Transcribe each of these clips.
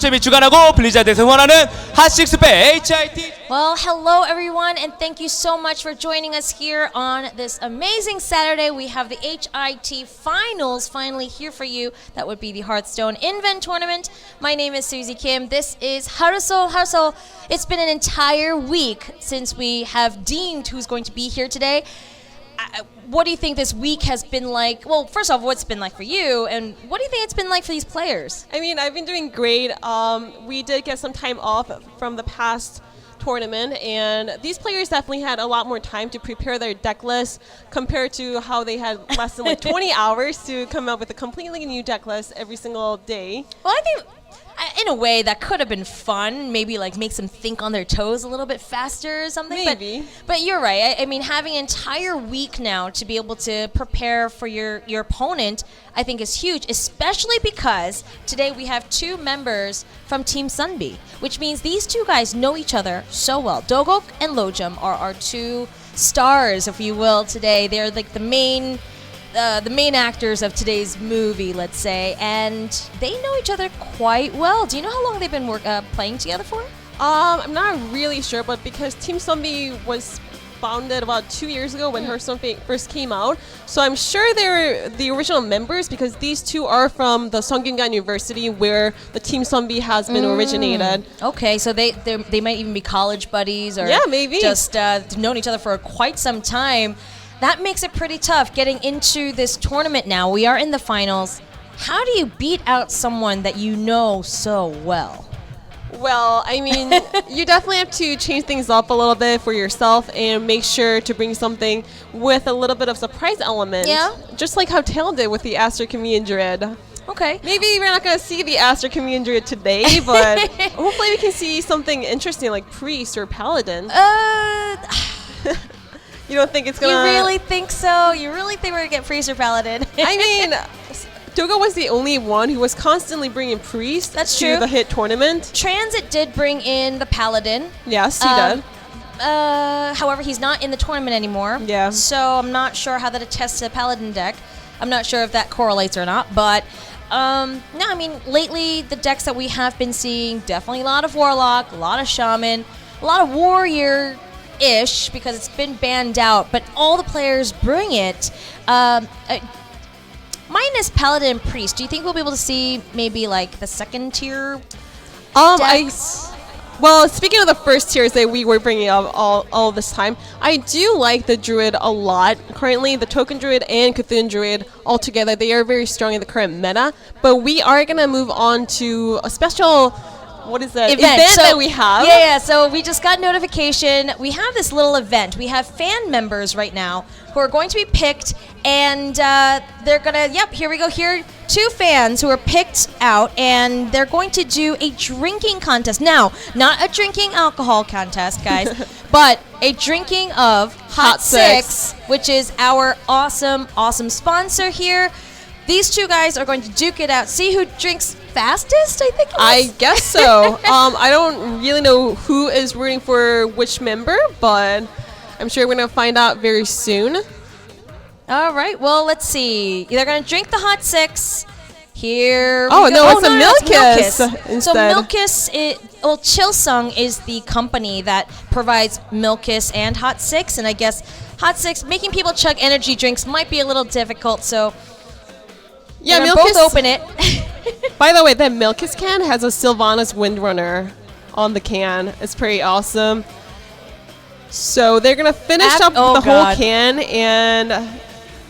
쇼챔이 주관하고 블리자드에서 응원하는 핫식스팬 HIT. Well, hello everyone, and thank you so much for joining us here on this amazing Saturday. We have the HIT Finals finally here for you. That would be the HearthStone Inven tournament. My name is Susie Kim. This is HearthStone. It's been an entire week since we have deemed who's going to be here today. What do you think this week has been like? Well, first off, what's it been like for you, and what do you think it's been like for these players? I mean, I've been doing great. We did get some time off from the past tournament, and these players definitely had a lot more time to prepare their deck list compared to how they had less than like 20 hours to come up with a completely new deck list every single day. Well, I think in a way that could have been fun, maybe like makes them think on their toes a little bit faster or something. Maybe. But you're right. I mean, having an entire week now to be able to prepare for your opponent, I think is huge, especially because today we have two members from Team Sunbi, which means these two guys know each other so well. Dogok and Lojom are our two stars, if you will, today. They're like the main actors of today's movie, let's say, and they know each other quite well. Do you know how long they've been playing together for? I'm not really sure, but because Team Sunbi was founded about 2 years ago when HearthStone first came out, so I'm sure they're the original members because these two are from the Sungkyungan University where the Team Sunbi has been originated. Okay, so they might even be college buddies, or maybe just known each other for quite some time. That makes it pretty tough getting into this tournament now. We are in the finals. How do you beat out someone that you know so well? Well, I mean, you definitely have to change things up a little bit for yourself and make sure to bring something with a little bit of surprise element. Yeah? Just like how Tail did with the Aster Chameleon Druid. Okay. Maybe we're not going to see the Aster Chameleon Druid today, but hopefully we can see something interesting like Priest or Paladin. You don't think it's going to... You really think so? You really think we're going to get Priest or Paladin? I mean, Dogok was the only one who was constantly bringing Priest to the hit tournament. Transit did bring in the Paladin. Yes, he did. However, he's not in the tournament anymore. Yeah. So I'm not sure how that attests to the Paladin deck. I'm not sure if that correlates or not. But, no, I mean, lately the decks that we have been seeing, definitely a lot of Warlock, a lot of Shaman, a lot of Warrior ish, because it's been banned out, but all the players bring it. Minus Paladin and Priest, do you think we'll be able to see maybe like the second tier decks? Well, speaking of the first tiers that we were bringing up all this time, I do like the Druid a lot. Currently, the Token Druid and Cthulhu Druid all together, they are very strong in the current meta, but we are going to move on to a special... What is that event that we have? Yeah, so we just got notification. We have this little event. We have fan members right now who are going to be picked, and they're going to, here we go. Here, two fans who are picked out, and they're going to do a drinking contest. Now, not a drinking alcohol contest, guys, but a drinking of Hot Six, which is our awesome sponsor here. These two guys are going to duke it out. See who drinks fastest, I think it is. I guess so. I don't really know who is rooting for which member, but I'm sure we're going to find out very soon. All right. Well, let's see. They're going to drink the Hot Six. Here it's a Milkis. instead. So Milkis, Chilsung is the company that provides Milkis and Hot Six, and I guess Hot Six, making people chug energy drinks might be a little difficult, so... Yeah, Milkis. Both open it. By the way, that Milkis can has a Sylvanas Windrunner on the can. It's pretty awesome. So they're going to finish up the whole can, and...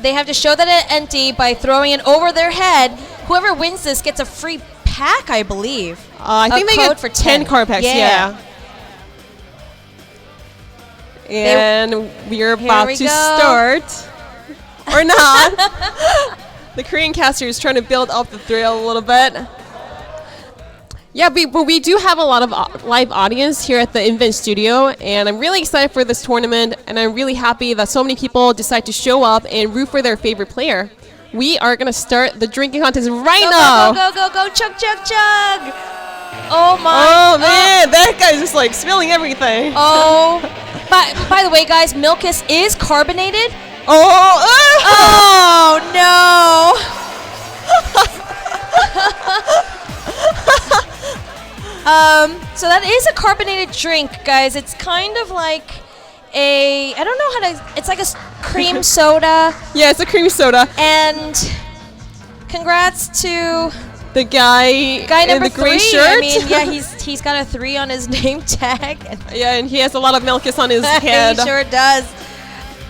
They have to show that it's empty by throwing it over their head. Whoever wins this gets a free pack, I believe. I think they get for 10 card packs, yeah. And we're about to start. Or not. The Korean caster is trying to build up the thrill a little bit. Yeah, but we do have a lot of live audience here at the Inven studio, and I'm really excited for this tournament, and I'm really happy that so many people decide to show up and root for their favorite player. We are going to start the drinking contest right now. Go, chug, chug, chug. Oh, my. Oh, man, that guy's just like spilling everything. Oh. By the way, guys, Milkis is carbonated. Oh no. So that is a carbonated drink, guys. It's kind of like I don't know how to, it's like a cream soda. Yeah, it's a cream soda. And congrats to The guy in number the gray 3. shirt. I mean, yeah, he's got a 3 on his name tag. Yeah, and he has a lot of milkis on his head. He sure does.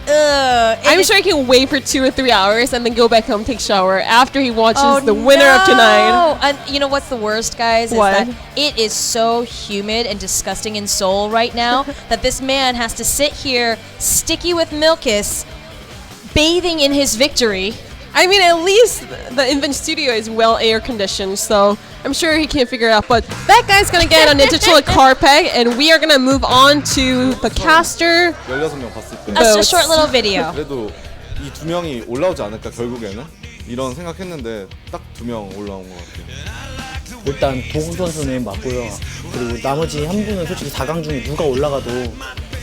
I'm sure he can wait for 2 or 3 hours and then go back home, take shower after he watches the winner of tonight. And you know what's the worst, guys? Is What? that it is so humid and disgusting in Seoul right now that this man has to sit here, sticky with milkis, bathing in his victory. I mean, at least the Inven studio is well air conditioned, so I'm sure he can figure it out. But that guy's gonna get a digital carpet, and we are gonna move on to the caster. 16명 봤을 때 That's a Votes. short little video. 그래도 이 2명이 올라오지 않을까 결국에는 이런 생각했는데 딱 2명 올라온 것 같아요. 일단 도구 선수는 맞고요. 그리고 나머지 한 분은 솔직히 4강 중에 누가 올라가도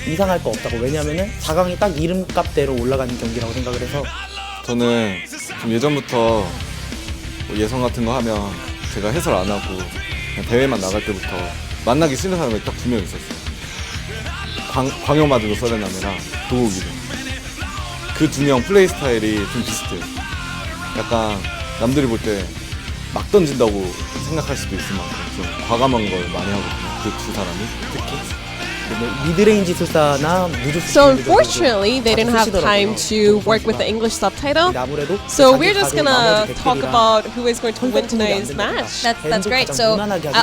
이상할 거 없다고. 왜냐면은 4강이 딱 이름값대로 올라가는 경기라고 생각을 해서 저는 좀 예전부터 뭐 예선 같은 거 하면 제가 해설 안 하고 그냥 대회만 나갈 때부터 만나기 싫은 사람이 딱 2명 있었어요. 광영마드도 서렌남이랑 도욱이랑 그 2명 플레이 스타일이 좀 비슷해요. 약간 남들이 볼 때 막 던진다고 생각할 수도 있을 만큼 좀 과감한 걸 많이 하거든요. 그 2 사람이 특히. 미드레인지 술사나 무주스. So unfortunately, they didn't have time to work with the English subtitle. So we're just gonna talk about who is going to win tonight's match. That's great. So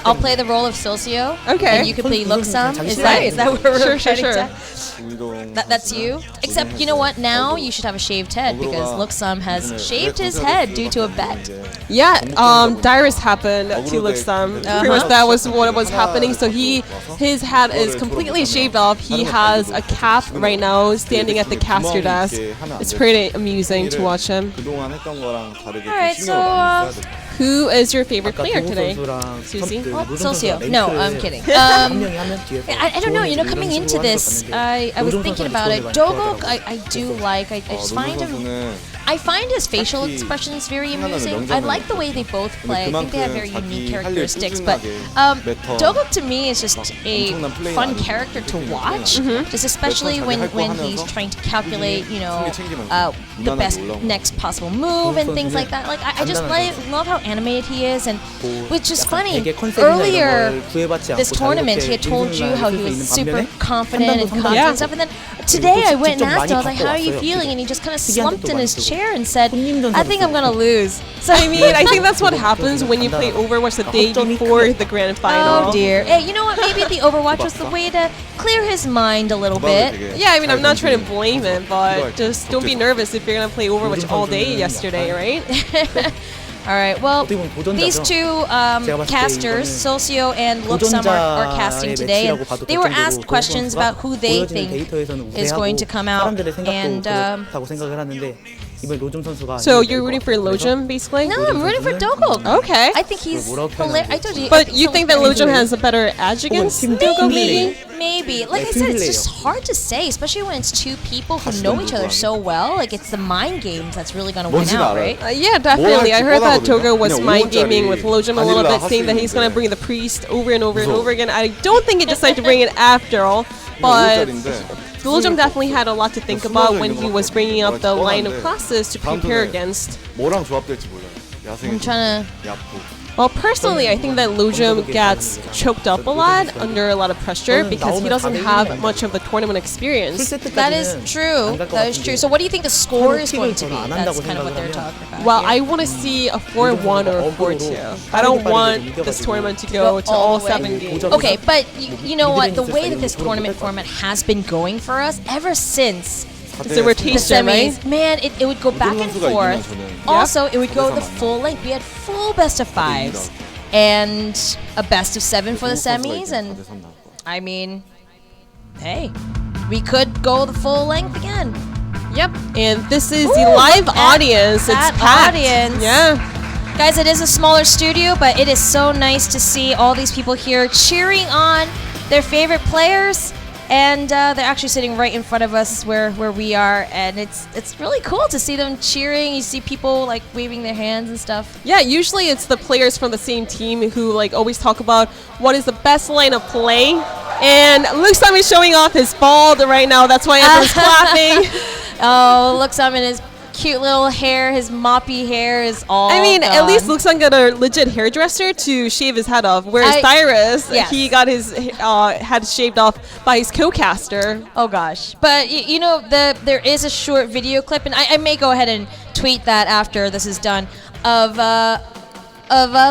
I'll play the role of Silsio. Okay. And you can play Luksam. Is Right. that what we're Sure. trying to? 우이동 That's you. Except you know what? Now you should have a shaved head because Luksam has shaved his head due to a bet. Yeah, Dyrus happened to Luksam. Pretty much that was what was happening. So his hat is completely shaved off. He has a cap right now standing at the caster desk. It's pretty amusing to watch him. 그동안 했던 거랑 다르게 Alright, 좀 신경을 많이 써야 돼. Who is your favorite player today? Susie? 그 Silsio. No, I'm kidding. I don't know. You know, coming into this, I was thinking about it. Dogok, I do like. I just find him. I find his facial expressions very amusing. I like the way they both play. I think they have very unique characteristics. But Dogok to me is just a fun character to watch. Just especially when he's trying to calculate, you know, the best next possible move and things like that. Like I just love how animated he is, and which is funny. Earlier this tournament, he had told you how he was super confident and cocky and stuff, and then today I went and asked him, I was like, "How are you feeling?" And he just kind of slumped in his chair and said, "I think I'm gonna lose." So I mean, I think that's what happens when you play Overwatch the day before the grand final. oh dear. Hey, you know what? Maybe the Overwatch was the way to clear his mind a little bit. Yeah, I mean, I'm not trying to blame him, but just don't be nervous if you're gonna play Overwatch all day yesterday, right? All right. Well, these two casters, Silsio and Luksam, are casting today, and they were asked questions about who they think is going to come out. And So you're rooting for Lojom, basically? no, I'm rooting for Dogok. Okay. I think he's hilarious. I told you. But you think that Lojom has a better edge against Dogok, maybe? Maybe. Like I said, it's just hard to say, especially when it's two people who know each other so well. Like it's the mind games that's really gonna win out, right? Yeah, definitely. I heard that Togo was mind gaming with Lojom a little bit, saying that he's gonna bring the priest over and over and over again. I don't think he decided to bring it after all, but Lojom definitely had a lot to think about when he was bringing up the line of classes to prepare against. 뭐랑 조합될지 몰라요. I'm trying to. 얕고. Well, personally, I think that Lojom gets choked up a lot under a lot of pressure because he doesn't have much of the tournament experience. That is true. That is true. So, what do you think the score is going to be? That's kind of what they're talking about. Well, I want to see a 4-1 or a 4-2. I don't want this tournament to go to all 7 games. Okay, but you know what? The way that this tournament format has been going for us ever since It's a the rotation, right? semis, man, it would go back and forth. Also, it would go the full length. We had full best of 5s and a best of 7 for the semis, and I mean, hey, we could go the full length again. Yep. And this is the live audience. It's packed. Audience. Yeah. Guys, it is a smaller studio, but it is so nice to see all these people here cheering on their favorite players. and they're actually sitting right in front of us where we are, and it's really cool to see them cheering. You see people like waving their hands and stuff. Yeah, usually it's the players from the same team who like always talk about what is the best line of play. And Luke-sam is showing off his bald right now. That's why everyone's clapping. Oh, Luke-sam in his cute little hair, his moppy hair is all I mean, gone. at least Luke-sam got a legit hairdresser to shave his head off, whereas Cyrus, yes. he got his head shaved off by his co-caster. Oh gosh. But you know, there is a short video clip, and I may go ahead and tweet that after this is done, of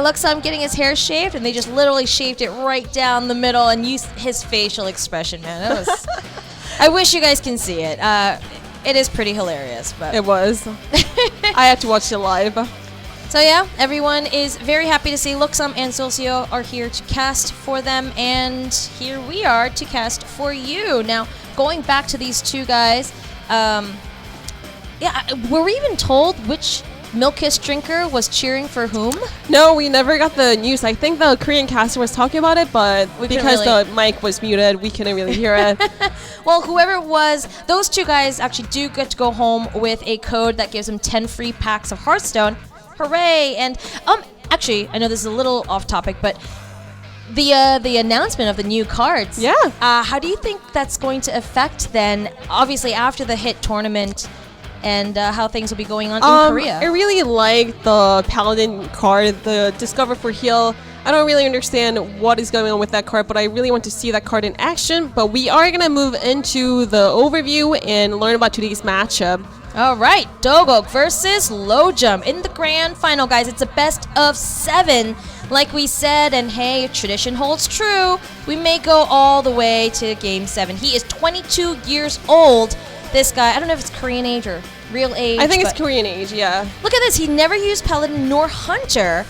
Luke-sam getting his hair shaved, and they just literally shaved it right down the middle, and his facial expression, man. It was I wish you guys can see it. It is pretty hilarious, but It was. I had to watch it live. so yeah, everyone is very happy to see Luke-sam and Solcio are here to cast for them, and here we are to cast for you. Now, going back to these two guys, were we even told which Milk Kiss drinker was cheering for whom? No, we never got the news. I think the Korean caster was talking about it, but because the mic was muted, we couldn't really hear it. Well, whoever it was, those two guys actually do get to go home with a code that gives them 10 free packs of HearthStone. Hooray! And actually, I know this is a little off topic, but the announcement of the new cards. Yeah. How do you think that's going to affect then? Obviously, after the hit tournament. And how things will be going on in Korea. I really like the Paladin card, the Discover for Heal. I don't really understand what is going on with that card, but I really want to see that card in action. But we are going to move into the overview and learn about today's matchup. All right, Dogok versus lojom in the grand final, guys. It's a best of 7, like we said, and hey, tradition holds true. We may go all the way to game 7. He is 22 years old. This guy, I don't know if it's Korean age or real age. I think it's Korean age, yeah. Look at this. He never used Paladin nor Hunter.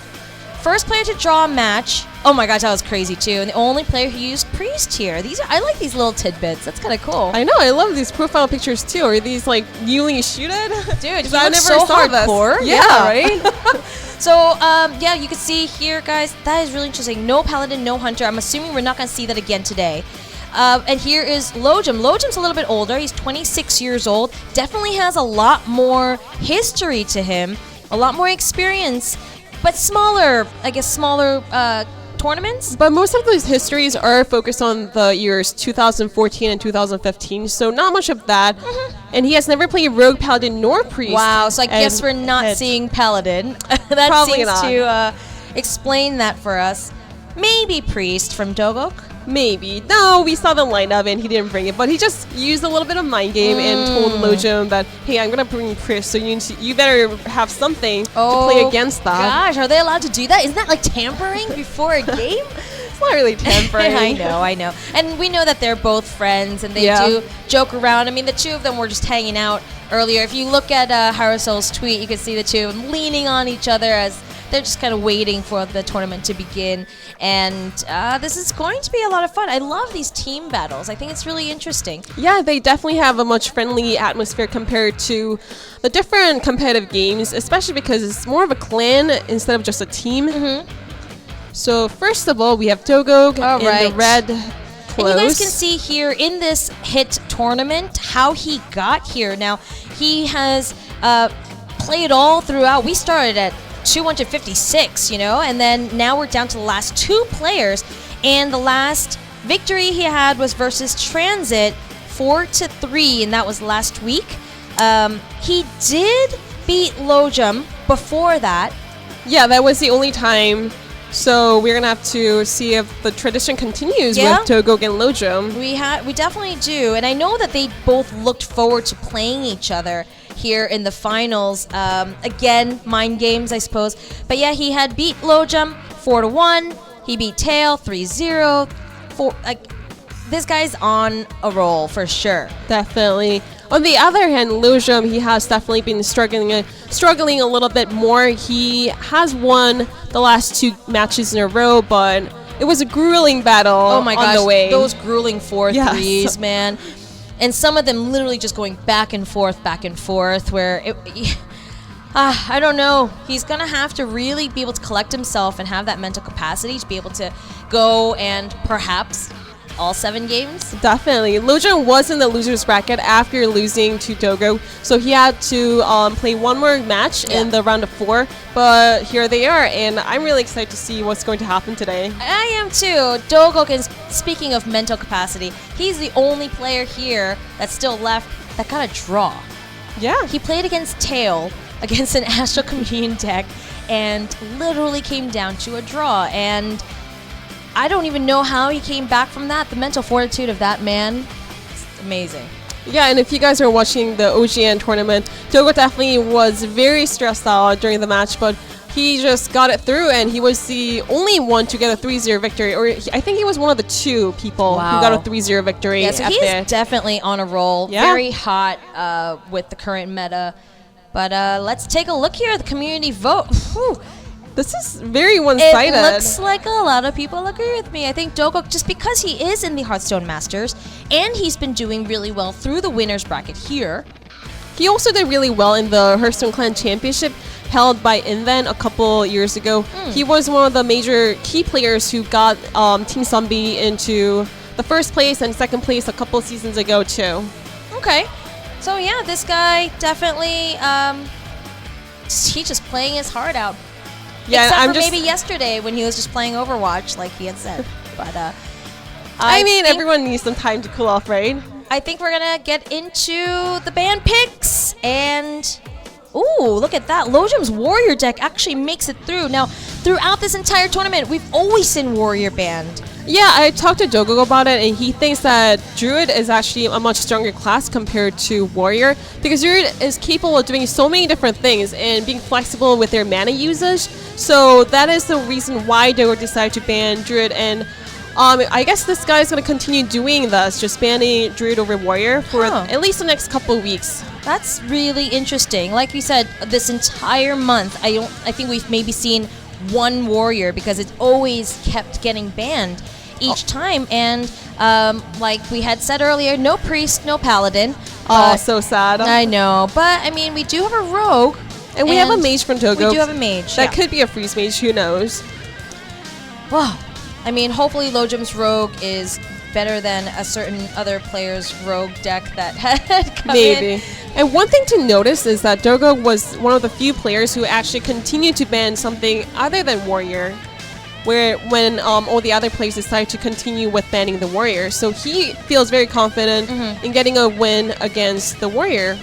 First player to draw a match. Oh my gosh, that was crazy too. And the only player who used Priest here. I like these little tidbits. That's kind of cool. I know. I love these profile pictures too. Are these like newly shooted? Dude, I never so saw hardcore. this. Yeah, right? So, yeah, you can see here, guys, that is really interesting. No Paladin, no Hunter. I'm assuming we're not going to see that again today. And here is lojom. Lojom's a little bit older. He's 26 years old. Definitely has a lot more history to him, a lot more experience, but smaller tournaments. But most of those histories are focused on the years 2014 and 2015, so not much of that. And he has never played Rogue, Paladin, nor Priest. Wow, so I guess we're not seeing Paladin. That Probably seems not. to explain that for us. Maybe Priest from Dogok. Maybe. No, we saw the lineup and he didn't bring it, but he just used a little bit of mind game and told lojom that, hey, I'm going to bring Priest, so you better have something to play against that. Gosh, are they allowed to do that? Isn't that like tampering before a game? It's not really tampering. I know. And we know that they're both friends and they do joke around. I mean, the two of them were just hanging out earlier. If you look at Harasol's tweet, you can see the two of them leaning on each other as they're just kind of waiting for the tournament to begin. And this is going to be a lot of fun. I love these team battles. I think it's really interesting. Yeah, they definitely have a much friendly atmosphere compared to the different competitive games, especially because it's more of a clan instead of just a team. So first of all, we have Dogok in the red clothes. And you guys can see here in this hit tournament how he got here. Now, he has played all throughout. We started at 256, and then now we're down to the last 2 players, and the last victory he had was versus Transit 4-3, and that was last week. He did beat lojom before that. Yeah, that was the only time. So we're gonna have to see if the tradition continues with Dogok and lojom. We definitely do, and I know that they both looked forward to playing each other here in the finals. Again, mind games, I suppose. But yeah, he had beat lojom 4-1. He beat Tail 3-0. This guy's on a roll for sure. Definitely. On the other hand, lojom, he has definitely been struggling a little bit more. He has won the last 2 matches in a row, but it was a grueling battle on the way. Those grueling 4-3s, man. And some of them literally just going back and forth, where I don't know. He's going to have to really be able to collect himself and have that mental capacity to be able to go and perhaps all 7 games? Definitely. Lojom was in the loser's bracket after losing to Dogok, so he had to play one more match in the round of 4. But here they are, and I'm really excited to see what's going to happen today. I am too. Dogok is, speaking of mental capacity, he's the only player here that's still left that got a draw. Yeah. He played against Tail, against an Astral Communion deck, and literally came down to a draw. And I don't even know how he came back from that. The mental fortitude of that man, it's amazing. Yeah, and if you guys are watching the OGN tournament, Dogok definitely was very stressed out during the match, but he just got it through, and he was the only one to get a 3-0 victory. Or I think he was one of the 2 people who got a 3-0 victory. Yeah, so he is definitely on a roll. Yeah. Very hot with the current meta. But let's take a look here at the community vote. Whew. This is very one-sided. It looks like a lot of people agree with me. I think Dogok, just because he is in the HearthStone Masters, and he's been doing really well through the winner's bracket here. He also did really well in the HearthStone Clan Championship held by Inven a couple years ago. He was one of the major key players who got Team Sunbi into the first place and second place a couple seasons ago too. Okay. So yeah, this guy definitely, he's just playing his heart out. Yeah, Except I'm for just maybe yesterday when he was just playing Overwatch, like he had said. But I mean, think- everyone needs some time to cool off, right? I think we're gonna get into the band picks, and ooh, look at that! Lojom's Warrior deck actually makes it through. Now, throughout this entire tournament, we've always seen Warrior banned. Yeah, I talked to Dogok about it, and he thinks that Druid is actually a much stronger class compared to Warrior, because Druid is capable of doing so many different things and being flexible with their mana usage. So that is the reason why Dogok decided to ban Druid, and I guess this guy is going to continue doing this, just banning Druid over Warrior for at least the next couple of weeks. That's really interesting. Like you said, this entire month, I think we've maybe seen one Warrior, because it's always kept getting banned each time. And like we had said earlier, no Priest, no Paladin. Oh, so sad. I know, but I mean, we do have a Rogue. And we have a Mage from Dogok. We do have a Mage. That could be a Freeze Mage, who knows? Wow. I mean, hopefully Lojom's Rogue is better than a certain other player's Rogue deck that had come Maybe. in. And one thing to notice is that Dogok was one of the few players who actually continued to ban something other than Warrior, when all the other players decided to continue with banning the Warrior. So he feels very confident in getting a win against the Warrior.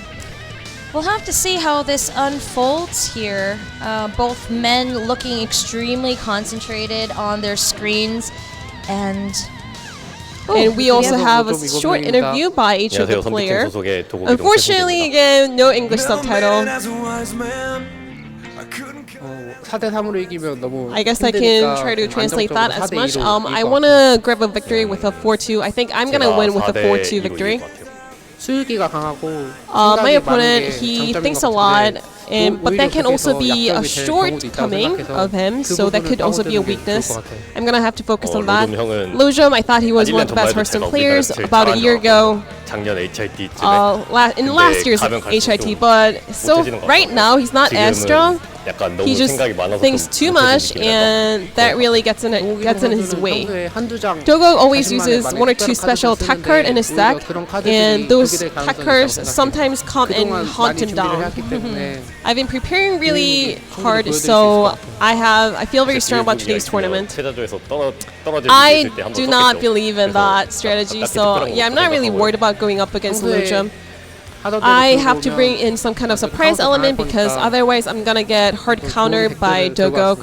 We'll have to see how this unfolds here. Both men looking extremely concentrated on their screens, and we also have a short interview by each of the player. Unfortunately, again, no English subtitle. 4대 3으로 이기면 너무 I guess I can try to translate that as much. I want to grab a victory with a 4-2. I think I'm going to win with a 4-2 victory. 수익이가 강하고 My opponent, he thinks a lot, but that can also be a shortcoming of him, so that could also be a weakness. I'm gonna have to focus on that. Lojom, I thought he was one of the best HearthStone players about a year ago, in last year's HIT, but so right now he's not as strong. He just thinks too much, and that really gets in his way. Dogok always uses 1 or 2 special attack cards in his deck, and those attack cards sometimes come and haunt him down. I've been preparing really hard, so I feel very strong about today's tournament. I do not believe in that strategy, so yeah, I'm not really worried about going up against Lojom. I have to bring in some kind of surprise element, because otherwise I'm gonna get hard countered by Dogok.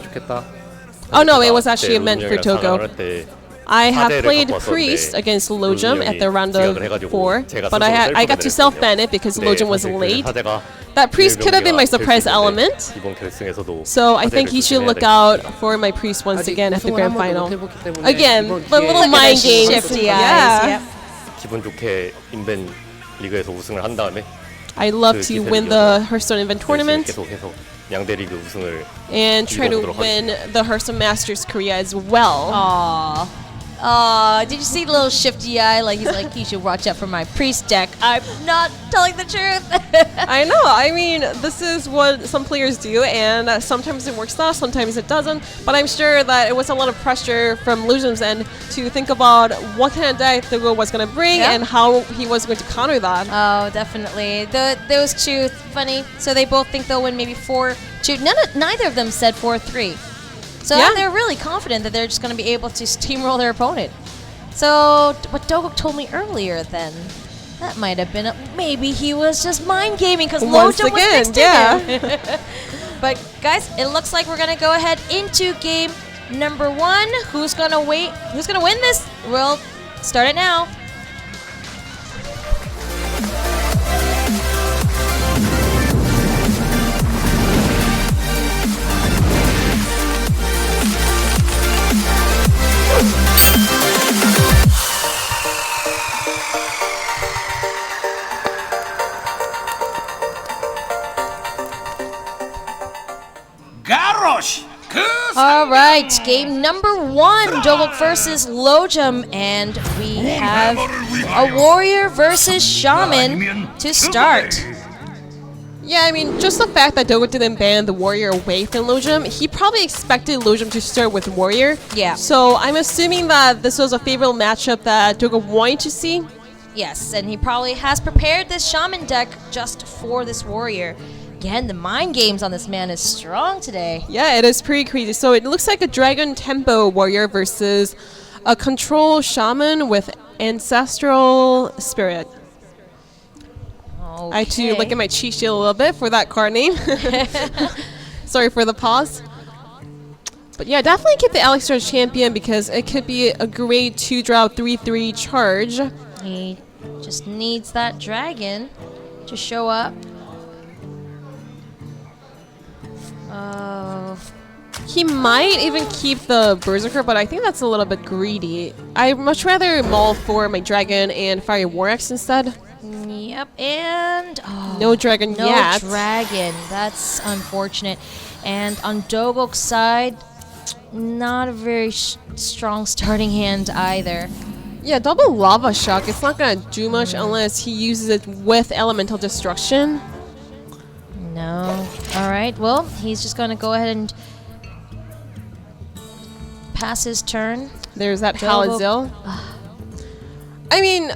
Oh no, it was actually meant for Dogok. I have played Priest against Lojom at the round of 4, but I got to self-ban it because Lojom was late. That Priest could have been my surprise element, so I think he should look out for my Priest once again at the grand final. Again, the little mind games. Shifty eyes. Yeah. 기분 좋게 인벤 리그에서 우승을 한 다음에 I'd love to win the HearthStone Inven tournament 계속해서 양대 리그 우승을 and try to win the HearthStone Masters Korea as well. Aww. Did you see the little shifty eye? Like he's like, you should watch out for my priest deck. I'm not telling the truth. I know. I mean, this is what some players do, and sometimes it works out, sometimes it doesn't. But I'm sure that it was a lot of pressure from Lojom's end to think about what kind of deck Dogok was going to bring and how he was going to counter that. Oh, definitely. Those two, funny. So they both think they'll win maybe 4-2. Neither of them said 4-3. So they're really confident that they're just going to be able to steamroll their opponent. So what Dogok told me earlier then, that might have been maybe he was just mind gaming because Lojom was next to him. But guys, it looks like we're going to go ahead into game number 1. Who's going to win this? We'll start it now. All right, game number 1, Dogok versus Lojom, and we have a warrior versus shaman to start. Yeah, I mean, just the fact that Dogok didn't ban the warrior away from Lojom, he probably expected Lojom to start with warrior. Yeah. So I'm assuming that this was a favorable matchup that Dogok wanted to see. Yes, and he probably has prepared this shaman deck just for this warrior. Again, the mind games on this man is strong today. Yeah, it is pretty crazy. So it looks like a dragon tempo warrior versus a control shaman with ancestral spirit. Okay. I had to look at my cheat sheet a little bit for that card name. Sorry for the pause. But yeah, definitely keep the Alex champion because it could be a great 2-drop 3/3 charge. He just needs that dragon to show up. He might even keep the Berserker, but I think that's a little bit greedy. I'd much rather maul for my dragon and fire War Axe instead. Yep, and No dragon yet. No dragon. That's unfortunate. And on Dogok's side, not a very strong starting hand either. Yeah, double Lava Shock. It's not gonna do much unless he uses it with Elemental Destruction. No. All right. Well, he's just going to go ahead and pass his turn. There's that Dogok. Halazil. I mean,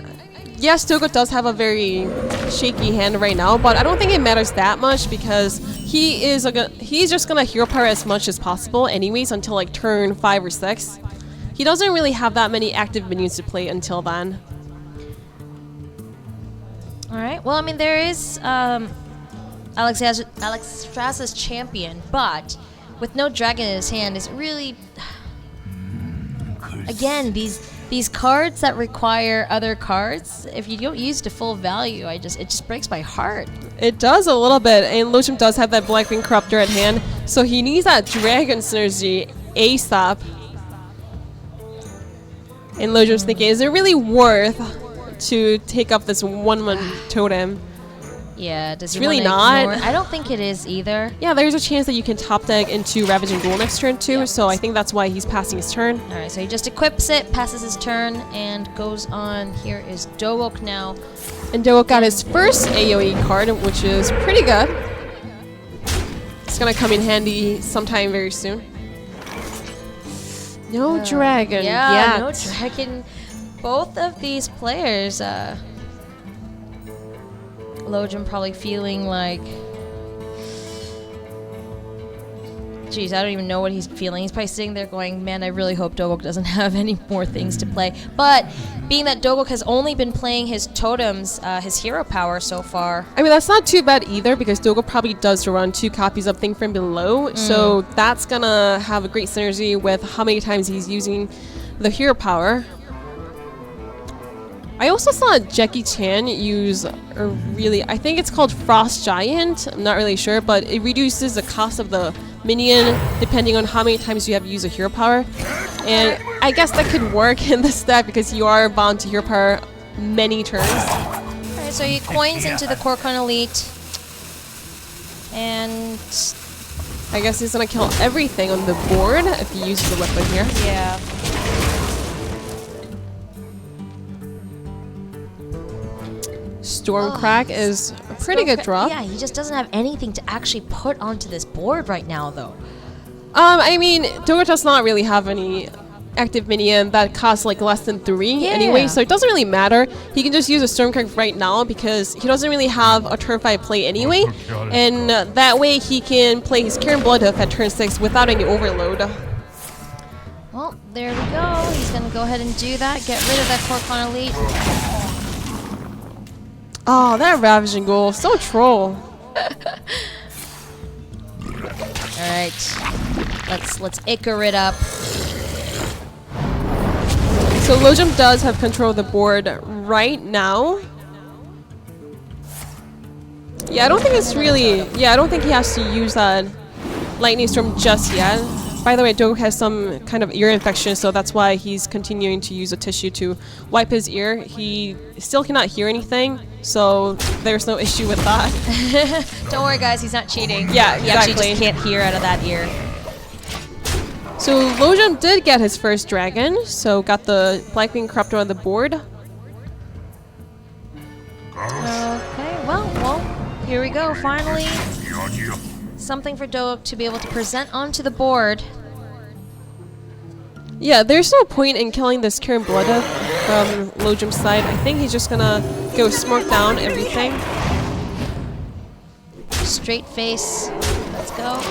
yes, Dogok does have a very shaky hand right now, but I don't think it matters that much because he's just gonna hero power as much as possible anyways until like turn 5 or 6. He doesn't really have that many active minions to play until then. All right. Well, I mean, there is Alexstrasza's champion, but with no dragon in his hand, is really again these cards that require other cards. If you don't use to full value, it just breaks my heart. It does a little bit, and Lojom does have that Black Ring Corruptor at hand, so he needs that dragon synergy ASAP. And Lojom's thinking, is it really worth to take up this 1/1 totem? Yeah, does It's he really wanna not. ignore- I don't think it is either. Yeah, there's a chance that you can top deck into Ravaging Ghoul next turn too, Yeah. so I think that's why he's passing his turn. All right, so he just equips it, passes his turn, and goes on. Here is Dogok now. And Dogok got his first AoE card, which is pretty good. It's gonna come in handy sometime very soon. No dragon Yeah, yet. no dragon. Both of these players, Lojom probably feeling like, geez, I don't even know what he's feeling. He's probably sitting there going, man, I really hope Dogok doesn't have any more things to play. But being that Dogok has only been playing his totems, his hero power so far. I mean, that's not too bad either because Dogok probably does run 2 copies of Thing from Below, so that's gonna have a great synergy with how many times he's using the hero power. I also saw Jackie Chan use a really, I think it's called Frost Giant, I'm not really sure, but it reduces the cost of the minion depending on how many times you have used a hero power. And I guess that could work in this deck because you are bound to hero power many turns. Alright, so he coins into the Korkon Elite. And I guess he's gonna kill everything on the board if he uses the weapon here. yeah. Stormcrack is a pretty good drop. Yeah, he just doesn't have anything to actually put onto this board right now, though. I mean, Dogok does not really have any active minion that costs like less than 3 anyway, so it doesn't really matter. He can just use a Stormcrack right now because he doesn't really have a turn 5 play anyway, and that way he can play his Karen Bloodhoof at turn 6 without any overload. Well, there we go. He's going to go ahead and do that. Get rid of that Corcon Elite. Oh, that Ravaging Ghoul, so troll. Alright. Let's Icar it up. So Lojom does have control of the board right now. Yeah, I don't think it's really... Yeah, I don't think he has to use that Lightning Storm just yet. By the way, Dogok has some kind of ear infection, so that's why he's continuing to use a tissue to wipe his ear. He still cannot hear anything, so there's no issue with that. Don't worry, guys. He's not cheating. Yeah, He actually exactly. just can't hear out of that ear. So Lojom did get his first dragon, so got the Blackwing Corruptor on the board. Okay, well, here we go. Finally, something for Dogok to be able to present onto the board. Yeah, there's no point in killing this Karen Bloodhoof from Lojom's side. I think he's just gonna go smoke down everything. Straight face. Let's go.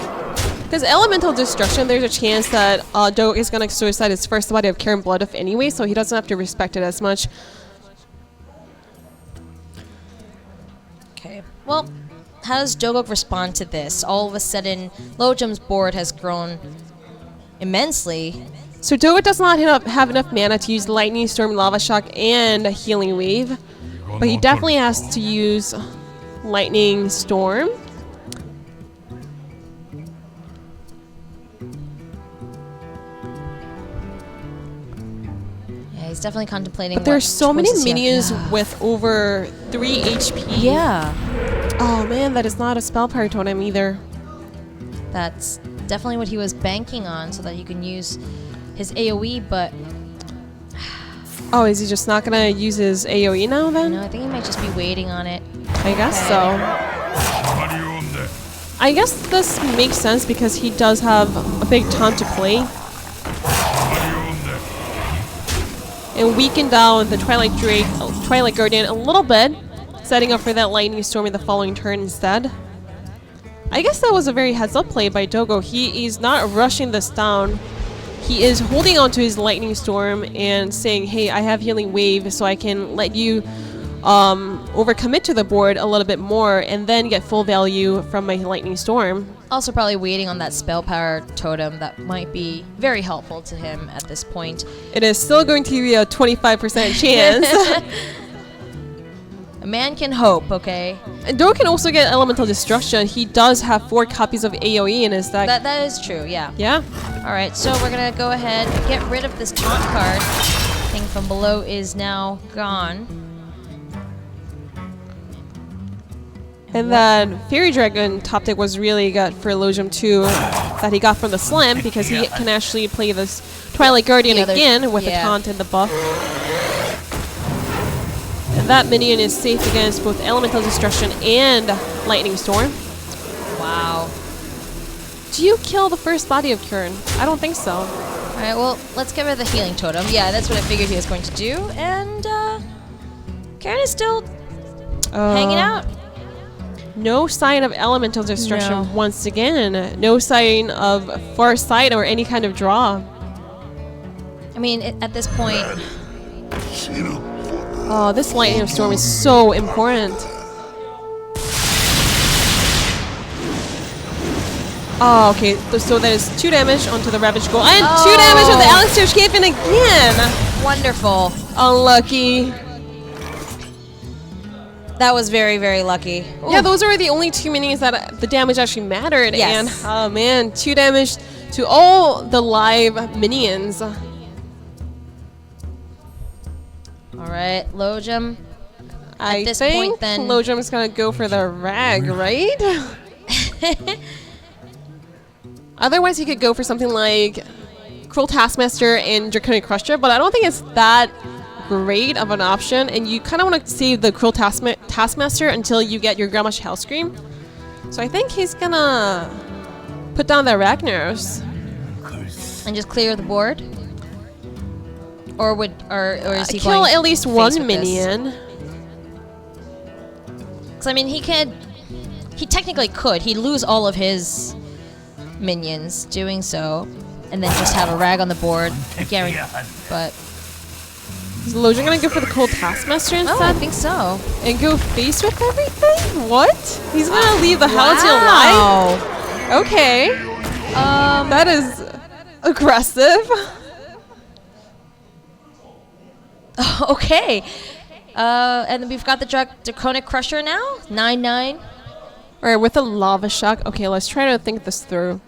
Because Elemental Destruction, there's a chance that Dogok is gonna suicide his first body of Karen Bloodhoof anyway, so he doesn't have to respect it as much. Okay. Well, how does Dogok respond to this? All of a sudden, Lojom's board has grown immensely. So Dogok does not have enough mana to use Lightning Storm, Lava Shock, and Healing Wave, but he definitely has to use Lightning Storm. Yeah, he's definitely contemplating. But there's so many choices he minions has. with over 3 HP. Yeah, Oh man, that is not a Spell Power Totem either. that's definitely what he was banking on, so that he can use his AOE. But Oh, is he just not gonna use his AoE now then? I think he might just be waiting on it. I guess so. I guess this makes sense because he does have a big taunt to play. And weaken down the Twilight Drake, Twilight Guardian a little bit, setting up for that Lightning Storm in the following turn instead. I guess that was a very heads-up play by Dogok. He is not rushing this down. He is holding on to his Lightning Storm and saying, hey, I have Healing Wave, so I can let you overcommit to the board a little bit more and then get full value from my Lightning Storm. Also probably waiting on that spell power totem that might be very helpful to him at this point. It is still going to be a 25% chance. A man can hope, okay? And Dogok can also get Elemental Destruction. He does have 4 copies of AoE in his deck. That is true, yeah. Yeah. Alright, so we're gonna go ahead and get rid of this taunt card. Thing from below is now gone. And then Fairy Dragon top deck was really good for Lojom too, that he got from the Slam because he can actually play this Twilight Guardian again with the taunt and the buff. And that minion is safe against both Elemental Destruction and Lightning Storm. Wow. Do you kill the first body of Kern? I don't think so. Alright, well, let's get rid of the healing totem. Yeah, that's what I figured he was going to do. And, Karen is still hanging out. No sign of Elemental Destruction No. once again. No sign of Far Sight or any kind of draw. I mean, at this point, Oh, this Lightning Storm is so important. Oh, okay. So there's 2 damage onto the Ravage Ghoul. And 2 damage on the Alistair Chafin again! wonderful. Unlucky. That was very, very lucky. Yeah, those were the only 2 minions that the damage actually mattered. Yes. And, oh man, 2 damage to all the live minions. Alright, Lojom. I this think point, then- Lojom's gonna go for the rag, right? Otherwise, he could go for something like Cruel Taskmaster and Draconic Crusher, but I don't think it's that great of an option, and you kind of want to save the Cruel Taskmaster until you get your Grandma's Hellscream. So I think he's gonna put down the Ragnar's. And just clear the board? Or is he kill going at least face one with this? minion. Because I mean, he technically could. He'd lose all of his minions doing so, and then just have a rag on the board. But Is Lojom gonna go for the Cruel Taskmaster instead? I think so. And go face with everything? What? He's gonna leave the Halcyon Wow. alive? Okay. That is aggressive. Okay. And then we've got the Draconic Crusher now. 9/9. Alright, with the Lava Shock. Okay, let's try to think this through.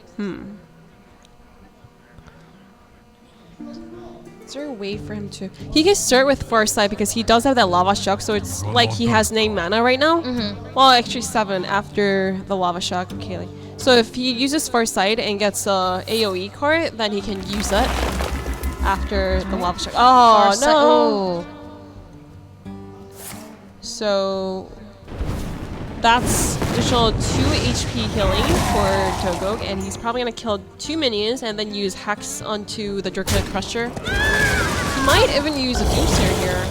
Is there a way for him to... He can start with Foresight because he does have that Lava Shock, so it's like he has 9 mana right now. Well, actually 7 after the Lava Shock. Okay. So if he uses Foresight and gets a AoE card, then he can use it after the Lava Shock. Oh, no! So that's additional 2 HP healing for Dogok, and he's probably gonna kill 2 minions and then use Hex onto the Draconic Crusher. He might even use a Doomsayer here.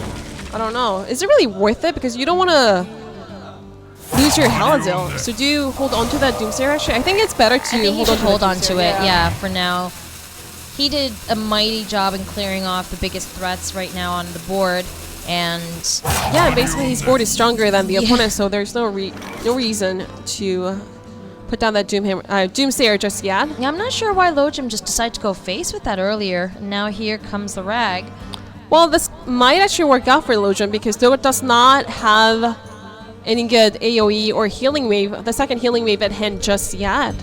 I don't know. Is it really worth it? Because you don't want to lose your Haladil. So do you hold on to that Doomsayer actually? I think it's better to hold on to it. Yeah, for now. He did a mighty job in clearing off the biggest threats right now on the board. And yeah, basically his board is stronger than the opponent, so there's no reason to put down that Doomsayer just yet. Yeah, I'm not sure why Lojom just decided to go face with that earlier. Now here comes the rag. Well, this might actually work out for Lojom because Dogok does not have any good AoE or healing wave, the second healing wave at hand just yet.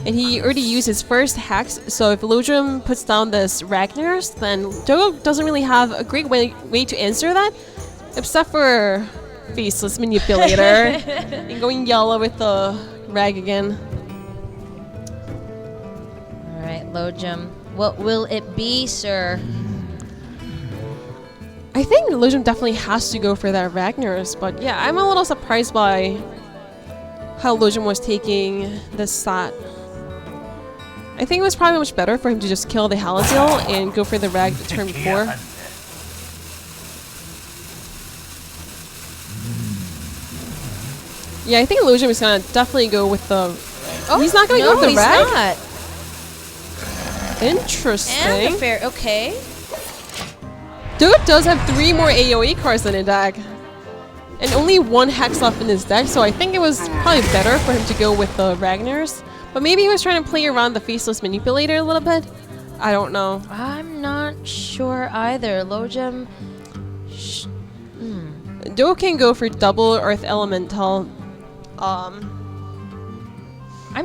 And he already used his first Hex, so if Lojom puts down this Ragnar's, then Dogok doesn't really have a great way to answer that, except for Faceless Manipulator and going yellow with the rag again. Alright, Lojom. What will it be, sir? I think Lojom definitely has to go for that Ragnar's, but yeah, I'm a little surprised by how Lojom was taking this set. I think it was probably much better for him to just kill the Haladil and go for the rag the turn before. Yeah, I think Lojom is gonna definitely go with the... Oh, he's not gonna go with the rag? Not. Interesting. And the fair, okay. Dogok does have 3 more AoE cards in his deck. And only 1 Hex left in his deck, so I think it was probably better for him to go with the Ragnar's. But maybe he was trying to play around the Faceless Manipulator a little bit. I don't know. I'm not sure either. Lojom... Dogok can go for double Earth Elemental. I'm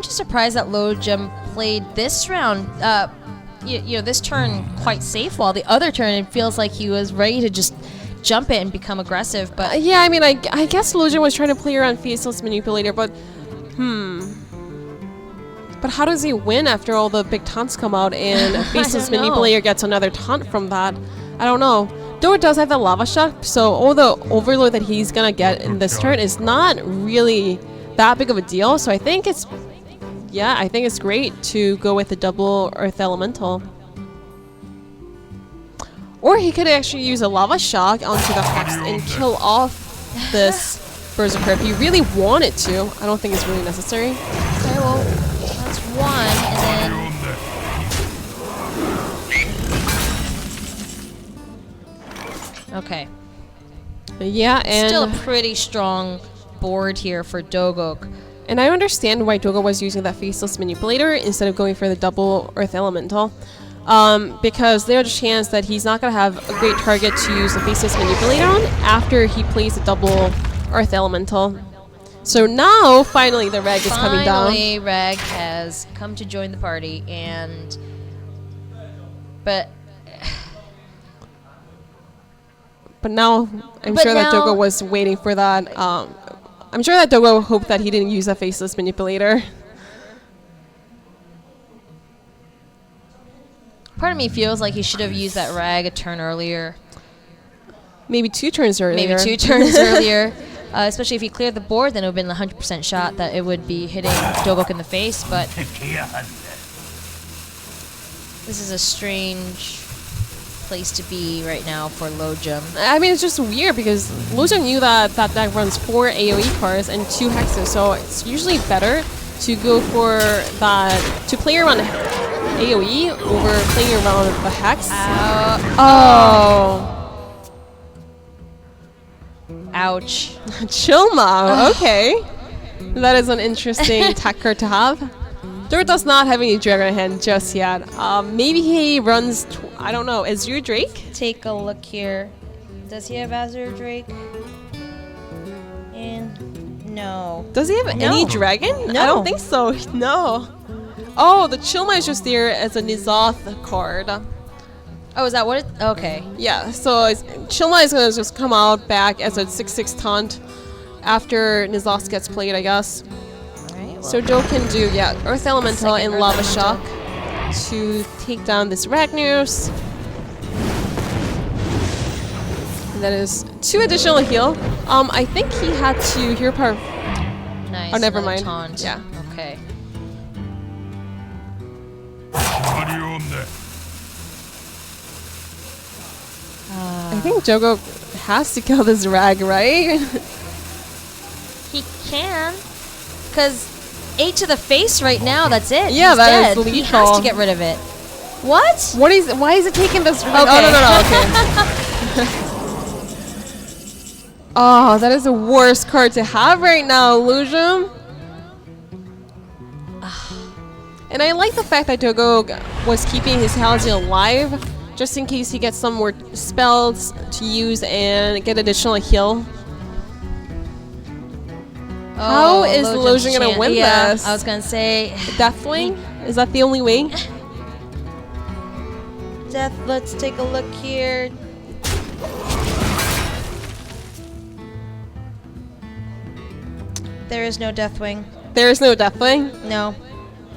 just surprised that Lojom played this round, you know, this turn quite safe, while the other turn it feels like he was ready to just jump it and become aggressive. But yeah, I mean, I guess Lojom was trying to play around Faceless Manipulator, but But how does he win after all the big taunts come out and Faceless Manipulator gets another taunt from that? I don't know. Dogok does have the Lava Shock, so all the overload that he's gonna get in this turn is not really that big of a deal. So I think it's, yeah, I think it's great to go with the double Earth Elemental. Or he could actually use a Lava Shock onto the Hex and kill off this Berserker if he really wanted to. I don't think it's really necessary. okay, well, that's one, and then okay. Yeah, and Still a pretty strong board here for Dogok. And I understand why Dogok was using that Faceless Manipulator instead of going for the double Earth Elemental. Because there's a chance that he's not going to have a great target to use the Faceless Manipulator on after he plays the double Earth Elemental. So now, finally, the Rag is coming down. Finally, Rag has come to join the party, and... But now, I'm sure that Dogok was waiting for that. I'm sure that Dogok hoped that he didn't use that Faceless Manipulator. part of me feels like he should have used that Rag a turn earlier. Maybe 2 turns earlier. Maybe 2 turns earlier. Especially if he cleared the board, then it would have been a 100% shot that it would be hitting Dogok in the face, but this is a strange place to be right now for lojom. I mean, it's just weird because lojom knew that that deck runs 4 AoE cards and 2 hexes, so it's usually better to go for that, to play around AoE over playing around the hex. Oh. Ouch. Chilma, okay. That is an interesting tech card to have. Dor does not have any Dragon hand just yet. Maybe he runs, I don't know, Azure Drake? Take a look here. Does he have Azure Drake? And no. Does he have any dragon? No. I don't think so. No. Oh, the Chilma is just there as a Nizoth card. Oh, is that what it? Okay. Yeah, so Chilma is going to just come out back as a 6/6 taunt after Nizoth gets played, I guess. Alright, So Joe can do, Earth Elemental Second and Earth Lava Elemental. Shock to take down this Ragnar's. And that is 2 additional heal. I think he had to hero power. Nice. Oh, never another mind. Taunt. Yeah. Okay. I think Dogok has to kill this Rag, right? He can, because 8 to the face right now. That's it. Yeah, He's that is dead. He has to lethal. get rid of it. What? Why is it taking this? Okay. Oh, no, okay. Oh, that is the worst card to have right now, lojom. And I like the fact that Dogok was keeping his Halcyon alive, just in case he gets some more spells to use and get additional heal. How is Lojom's lojom gonna chan- win yeah, this? I was gonna say Deathwing? Is that the only way? Death. Let's take a look here. There is no Deathwing. There is no Deathwing. No.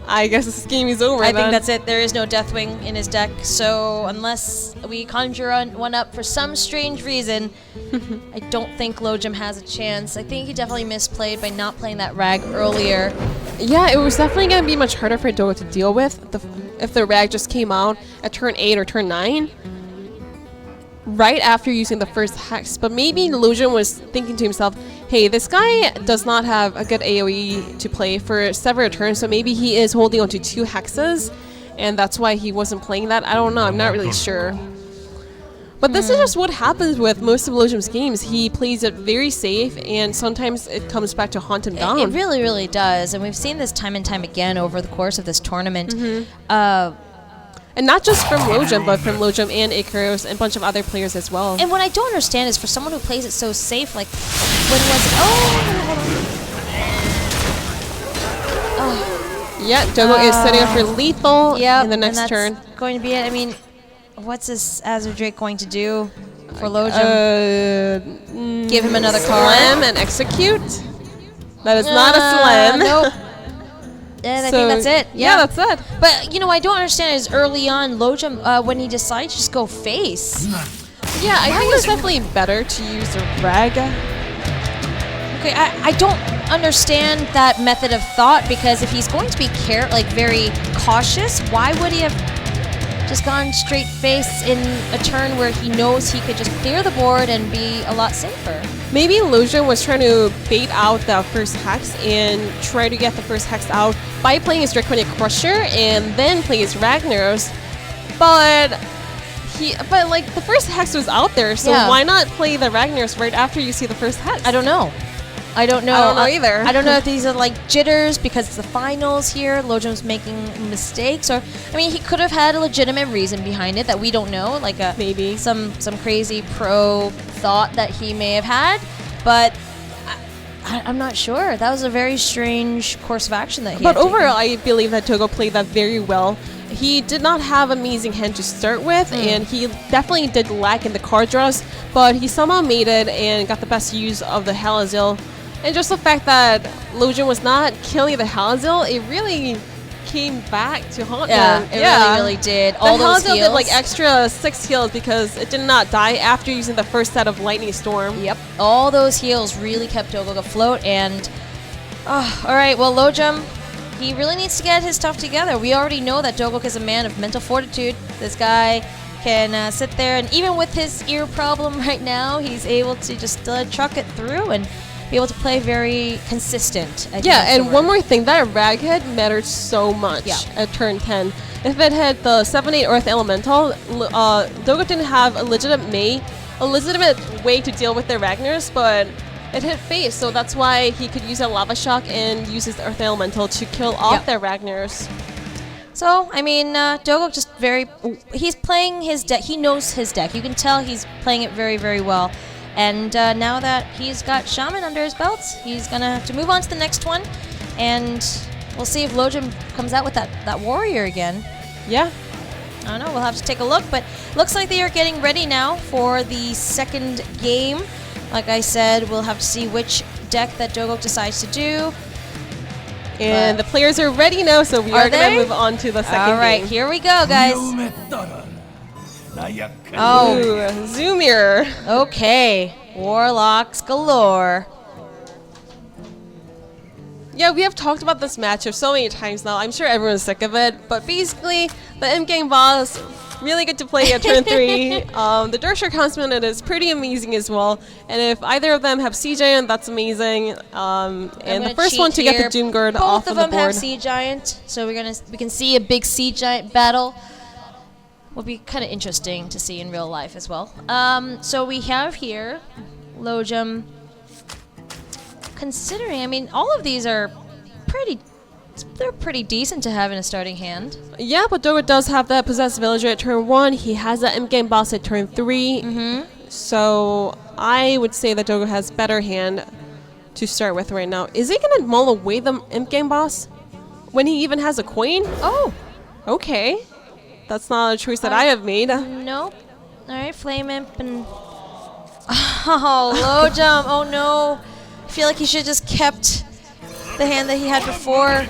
I guess this game is over. I then. think that's it. There is no Deathwing in his deck, so unless we conjure one up for some strange reason, I don't think lojom has a chance. I think he definitely misplayed by not playing that Rag earlier. Yeah, it was definitely going to be much harder for Dogok to deal with if the Rag just came out at turn 8 or turn 9, right after using the first Hex. But maybe lojom was thinking to himself, hey, this guy does not have a good AoE to play for several turns, so maybe he is holding onto 2 Hexes, and that's why he wasn't playing that. I don't know, I'm not really sure. But this is just what happens with most of lojom's games. He plays it very safe, and sometimes it comes back to haunt him down. It really, really does, and we've seen this time and time again over the course of this tournament. And not just from lojom, but from lojom and Icarus and a bunch of other players as well. And what I don't understand is for someone who plays it so safe, like when was Yeah, Dogok is setting up for lethal yeah, in the next and that's turn. going to be it. I mean, what's this Azure Drake going to do for lojom? Give him another card. Slam and execute. That is not a slam. Nope. And I think that's it. Yeah, that's it. But, you know, I don't understand is early on, lojom, when he decided to just go face. Yeah, I think it's definitely better to use a Rag. Okay, I don't understand that method of thought, because if he's going to be very cautious, why would he have just gone straight face in a turn where he knows he could just clear the board and be a lot safer? Maybe lojom was trying to bait out the first Hex and try to get the first Hex out by playing his Draconic Crusher and then play his Ragnar's. But like the first Hex was out there, so Yeah. why not play the Ragnar's right after you see the first Hex? I don't know. I don't know. I don't know either. I don't know if these are like jitters because it's the finals here. Lojom's making mistakes, or I mean, he could have had a legitimate reason behind it that we don't know, like Maybe. some crazy pro thought that he may have had, but I'm not sure. That was a very strange course of action that he. But had overall, taken. I believe that Dogok played that very well. He did not have amazing hand to start with, and he definitely did lack in the card draws, but he somehow made it and got the best use of the Halazil. And just the fact that lojom was not killing the Halazil, it really came back to haunt Yeah, them. it really did. All The those Hazel heals. did like extra 6 heals because it did not die after using the first set of Lightning Storm. Yep, all those heals really kept Dogok afloat. And all right, well, Lojom, he really needs to get his stuff together. We already know that Dogok is a man of mental fortitude. This guy can sit there, and even with his ear problem right now, he's able to just truck it through and be able to play very consistent. Yeah, and one more thing, that Raghead mattered so much at turn 10. If it had the 7/8 Earth Elemental, Dogok didn't have a legitimate way to deal with their Ragnars, but it hit face, so that's why he could use a Lava Shock and use his Earth Elemental to kill off their Ragnars. So, I mean, Dogok just he's playing his deck. He knows his deck. You can tell he's playing it very, very well. And now that he's got Shaman under his belts, he's going to have to move on to the next one. And we'll see if Lojom comes out with that warrior again. Yeah. I don't know. We'll have to take a look. But looks like they are getting ready now for the second game. Like I said, we'll have to see which deck that Dogok decides to do. And the players are ready now, so we are going to move on to the second game. All right, here we go, guys. Oh, Ooh, Zoomir. Okay. Warlocks galore. Yeah, we have talked about this matchup so many times now. I'm sure everyone's sick of it. But basically, the endgame boss, really good to play at turn 3. The Darkshire Consonant is pretty amazing as well. And if either of them have Sea Giant, that's amazing. And the first one to get the Doom Guard off of the board. Both of them have Sea Giant, so we can see a big Sea Giant battle. Will be kind of interesting to see in real life as well. So we have here Lojom. Considering, I mean, all of these are they're pretty decent to have in a starting hand. Yeah, but Dogok does have that Possessed Villager at turn 1. He has that endgame boss at turn 3. So I would say that Dogok has better hand to start with right now. Is he going to mull away the endgame boss when he even has a coin? Oh, okay. That's not a choice that I have made. nope. All right, Flame Imp and oh, Lojom. Oh no, I feel like he should have just kept the hand that he had before.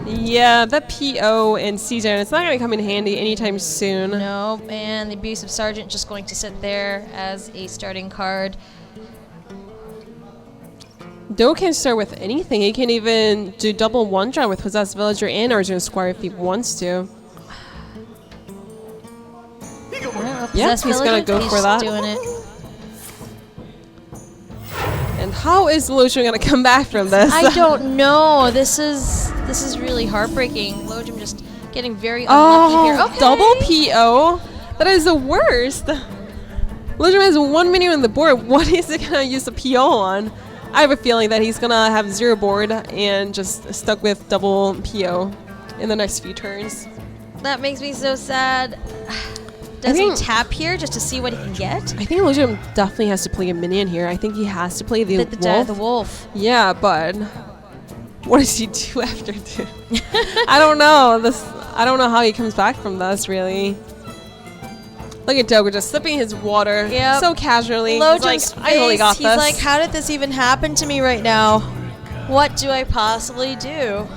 Yeah, the PO and Season, it's not going to come in handy anytime soon. No, and the Abusive Sergeant just going to sit there as a starting card. Dogok can start with anything. He can even do double one-drop with Possessed Villager and Arjun Squire if he wants to. Yeah, he's going to go for that. Doing it. And how is Lojom going to come back from this? I don't know. This is really heartbreaking. Lojom just getting very unlucky here. Okay. Double PO? That is the worst. Lojom has 1 minion on the board. What is it going to use the PO on? I have a feeling that he's going to have 0 board and just stuck with double PO in the next few turns. That makes me so sad. Does he tap here just to see what he can get? I think Lojom definitely has to play a minion here. I think he has to play the wolf. The wolf. Yeah, but what does he do after two? I don't know. I don't know how he comes back from this, really. Look at Dogok just sipping his water so casually. Lojom's I totally got this. He's like, how did this even happen to me right now? What do I possibly do?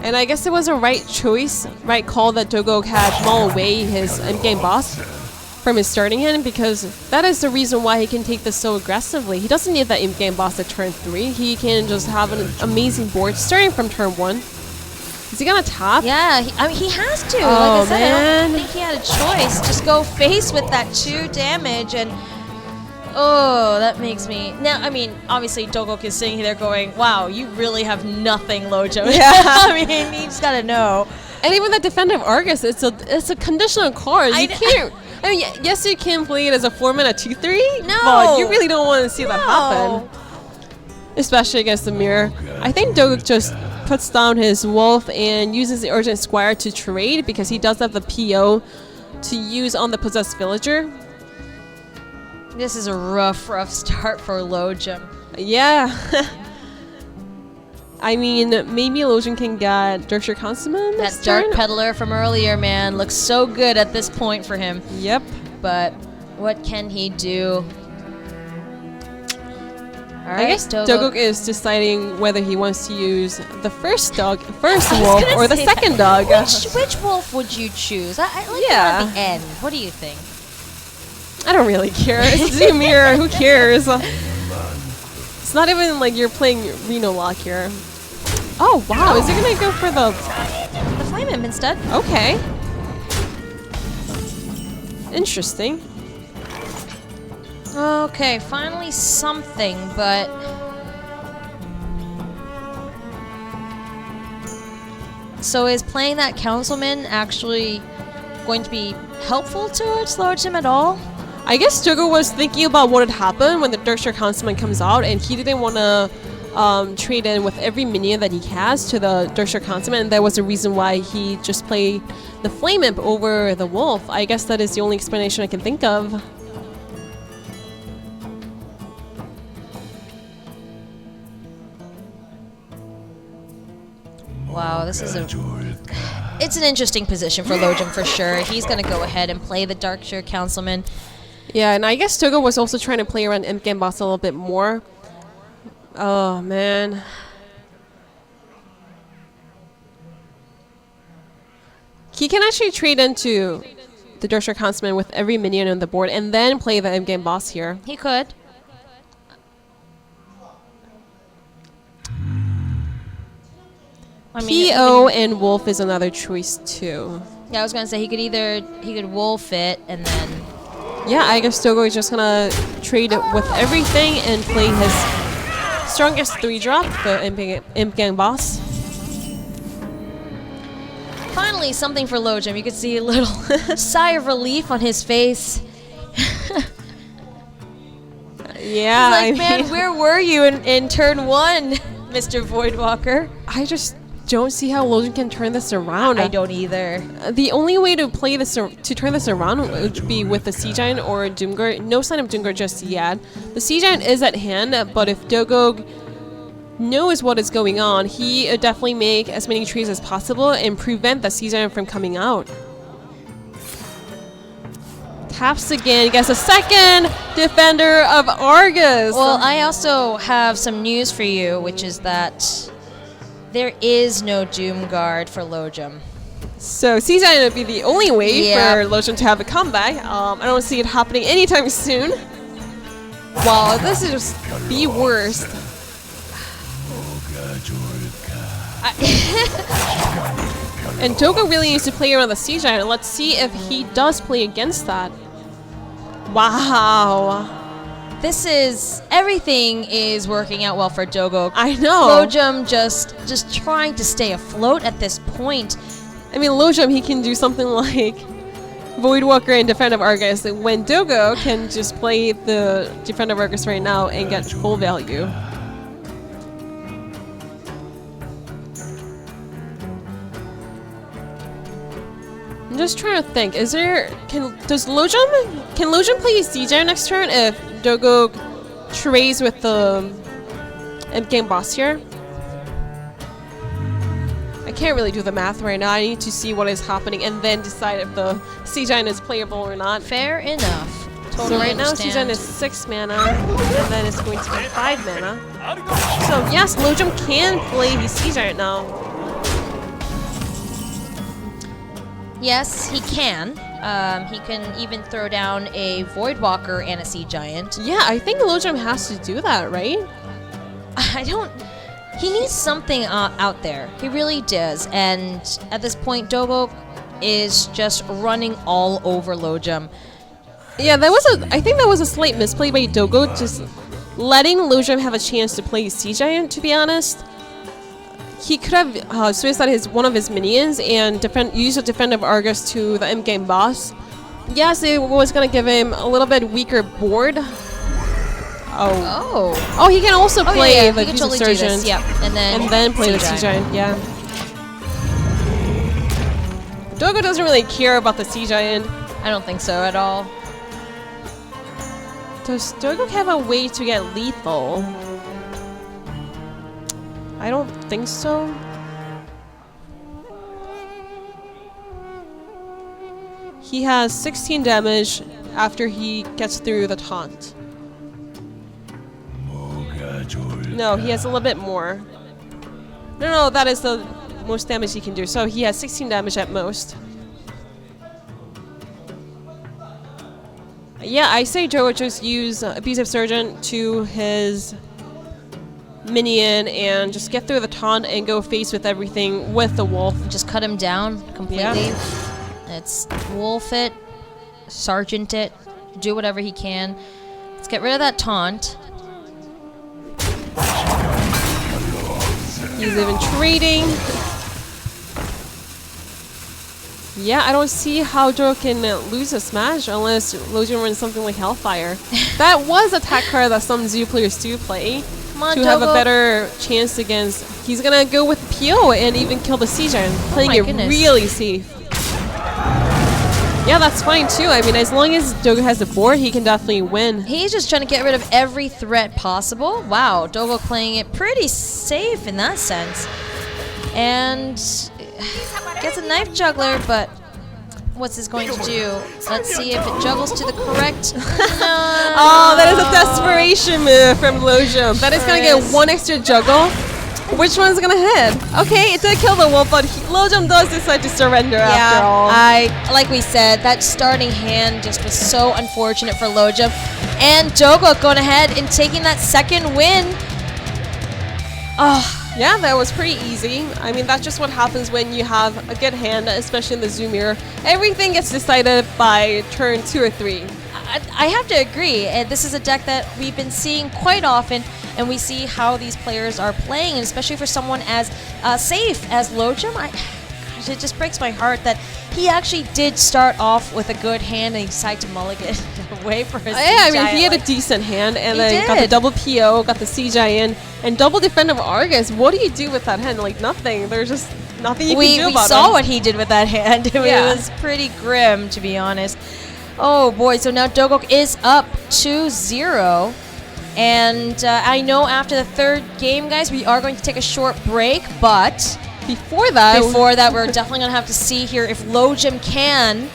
And I guess it was a right choice, right call that Dogok had maul away his endgame boss from his starting hand, because that is the reason why he can take this so aggressively. He doesn't need that endgame boss at turn 3. He can just have an amazing board starting from turn 1. Is he gonna top? Yeah, he has to. Oh, like I said, man. I don't think he had a choice. Just go face with that 2 damage and... Oh, that makes me... Now, I mean, obviously Dogok is sitting there going, wow, you really have nothing, Lojom. Yeah. I mean, you just gotta know. And even the Defender of Argus, it's a conditional card. You can't... I mean, yes, you can play it as a 4-mana 2/3, No. but you really don't want to see that happen. Especially against the mirror. I think Dogok just puts down his wolf and uses the Urgent Squire to trade, because he does have the PO to use on the Possessed Villager. This is a rough start for Lojom. Yeah. I mean, maybe Lojom can get Darkshire Consummate. That Dark Peddler from earlier, man, looks so good at this point for him. Yep. But what can he do? All I right, guess Dogok is deciding whether he wants to use the first wolf or the second dog. Which wolf would you choose? I like that Yeah. at the end. What do you think? I don't really care. It's Zoomer. Who cares? It's not even like you're playing Reno Lock here. Oh wow! Is he gonna go for the? The flame imp instead. Okay. Interesting. Okay, finally something, but so is playing that councilman actually going to be helpful towards Lojom at all? I guess Dogok was thinking about what would happen when the Darkshire Councilman comes out, and he didn't want to trade in with every minion that he has to the Darkshire Councilman, and that was the reason why he just played the Flame Imp over the Wolf. I guess that is the only explanation I can think of. Wow, this is it's an interesting position for Lojom for sure. He's going to go ahead and play the Darkshire Councilman. Yeah, and I guess Dogok was also trying to play around Imp Game Boss a little bit more. Oh, man. He can actually trade into the Darkshire Councilman with every minion on the board and then play the Imp Game Boss here. He could. I mean, PO and Wolf is another choice too. yeah, I was gonna say he could wolf it and then Yeah, I guess Dogok is just gonna trade it with everything and play his strongest 3-drop, the Imp Gang Boss. finally something for Lojom. You could see a little sigh of relief on his face. Yeah, Like, I man, mean, where were you in turn 1, Mr. Voidwalker? I just don't see how Lojom can turn this around. I don't either. The only way to play this to turn this around would be with the Sea Giant or Doomguard. No sign of Doomguard just yet. The Sea Giant is at hand, but if Dogok knows what is going on, he would definitely make as many trades as possible and prevent the Sea Giant from coming out. Taps again, gets a second Defender of Argus. Well, I also have some news for you, which is that there is no Doomguard for Lojom. So Sea Giant would be the only way Yeah. for Lojom to have a comeback. I don't see it happening anytime soon. Wow, this is just the worst. And Dogok really needs to play around the Sea Giant. Let's see if he does play against that. Wow. Everything is working out well for Dogok. I know. Lojom just trying to stay afloat at this point. I mean, Lojom, he can do something like Voidwalker and Defender of Argus, when Dogok can just play the Defender of Argus right now and get full value. I'm just trying to think. Can Lojom play Sea Giant next turn if Dogok trades with the Imp Game Boss here? I can't really do the math right now. I need to see what is happening and then decide if the Sea Giant is playable or not. Fair enough. Totally So right now understand. Sea Giant is 6 mana and then it's going to be 5 mana. So yes, Lojom can play his Sea Giant now. Yes, he can. He can even throw down a Voidwalker and a Sea Giant. Yeah, I think Lojom has to do that, right? He needs something out there. He really does. And at this point, Dogok is just running all over Lojom. Yeah, I think that was a slight misplay by Dogok, just letting Lojom have a chance to play Sea Giant, to be honest. He could have suicided one of his minions and use a Defender of Argus to the Imp Game Boss. Yes, it was going to give him a little bit weaker board. Oh, he can also play the he can Beast totally of do Surgeon. this. Yep, and then play the Sea Giant. Yeah. Dogok doesn't really care about the Sea Giant. I don't think so at all. Does Dogok have a way to get lethal? I don't think so. He has 16 damage after he gets through the taunt. No, he has a little bit more. No, that is the most damage he can do. So he has 16 damage at most. Yeah, I say Joe would just use Abusive Surgeon to his minion and just get through the taunt and go face with everything with the wolf. Just cut him down completely. It's wolf it, sergeant it, do whatever he can. Let's get rid of that taunt. He's even trading. Yeah, I don't see how Joe can lose a smash unless Lojom runs something like Hellfire. That was a attack card that some Zoo players do play Come on, to have a Dogok. better chance against. He's gonna go with PO and even kill the Siege Iron, playing my it goodness. really safe. Yeah, that's fine too. I mean, as long as Dogok has the board, he can definitely win. He's just trying to get rid of every threat possible. Wow, Dogok playing it pretty safe in that sense. And gets a knife juggler, but what's this going to do? Let's see if it juggles to the correct. Oh, that is a desperation move from Lojom. That is gonna get one extra juggle. Which one's gonna hit? Okay, it did kill the wolf, but Lojom does decide to surrender after all. Like we said, that starting hand just was so unfortunate for Lojom. And Dogok going ahead and taking that second win. Oh, Yeah, that was pretty easy. I mean, that's just what happens when you have a good hand, especially in the Zoo mirror. Everything gets decided by turn 2 or 3. I have to agree. This is a deck that we've been seeing quite often, and we see how these players are playing, and especially for someone as safe as Lojom. Gosh, it just breaks my heart that he actually did start off with a good hand and he decided to mulligan away for his Yeah, I mean, Siege he had a Giant. decent hand, and He then got the did. double PO, got the Siege in, and double Defender of Argus. What do you do with that hand? Like, nothing. There's just nothing you we can do about saw it. what he did with that hand. It Yeah. was pretty grim, to be honest. Oh boy, so now Dogok is up 2-0. And I know after the third game, guys, we are going to take a short break, but Before that, we're definitely going to have to see here if Lojom can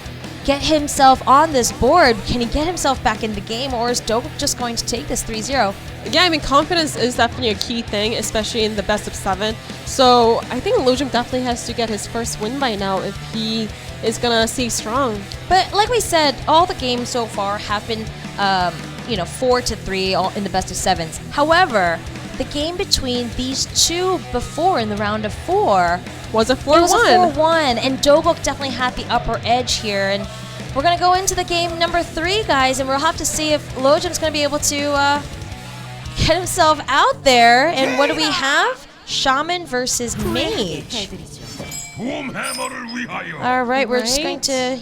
get himself on this board. Can he get himself back in the game, or is Dogok just going to take this 3-0? yeah, I mean, confidence is definitely a key thing, especially in the best of 7. So I think Lojom definitely has to get his first win by now if he is gonna stay strong. But like we said, all the games so far have been, 4-3 all in the best of 7s. However, the game between these two before in the round of 4 Was a it was a 4-1. 4-1, and Dogok definitely had the upper edge here. And we're gonna go into the game number 3, guys, and we'll have to see if Lojom's gonna be able to get himself out there. And what do we have? Shaman versus Mage. All right, we're just going to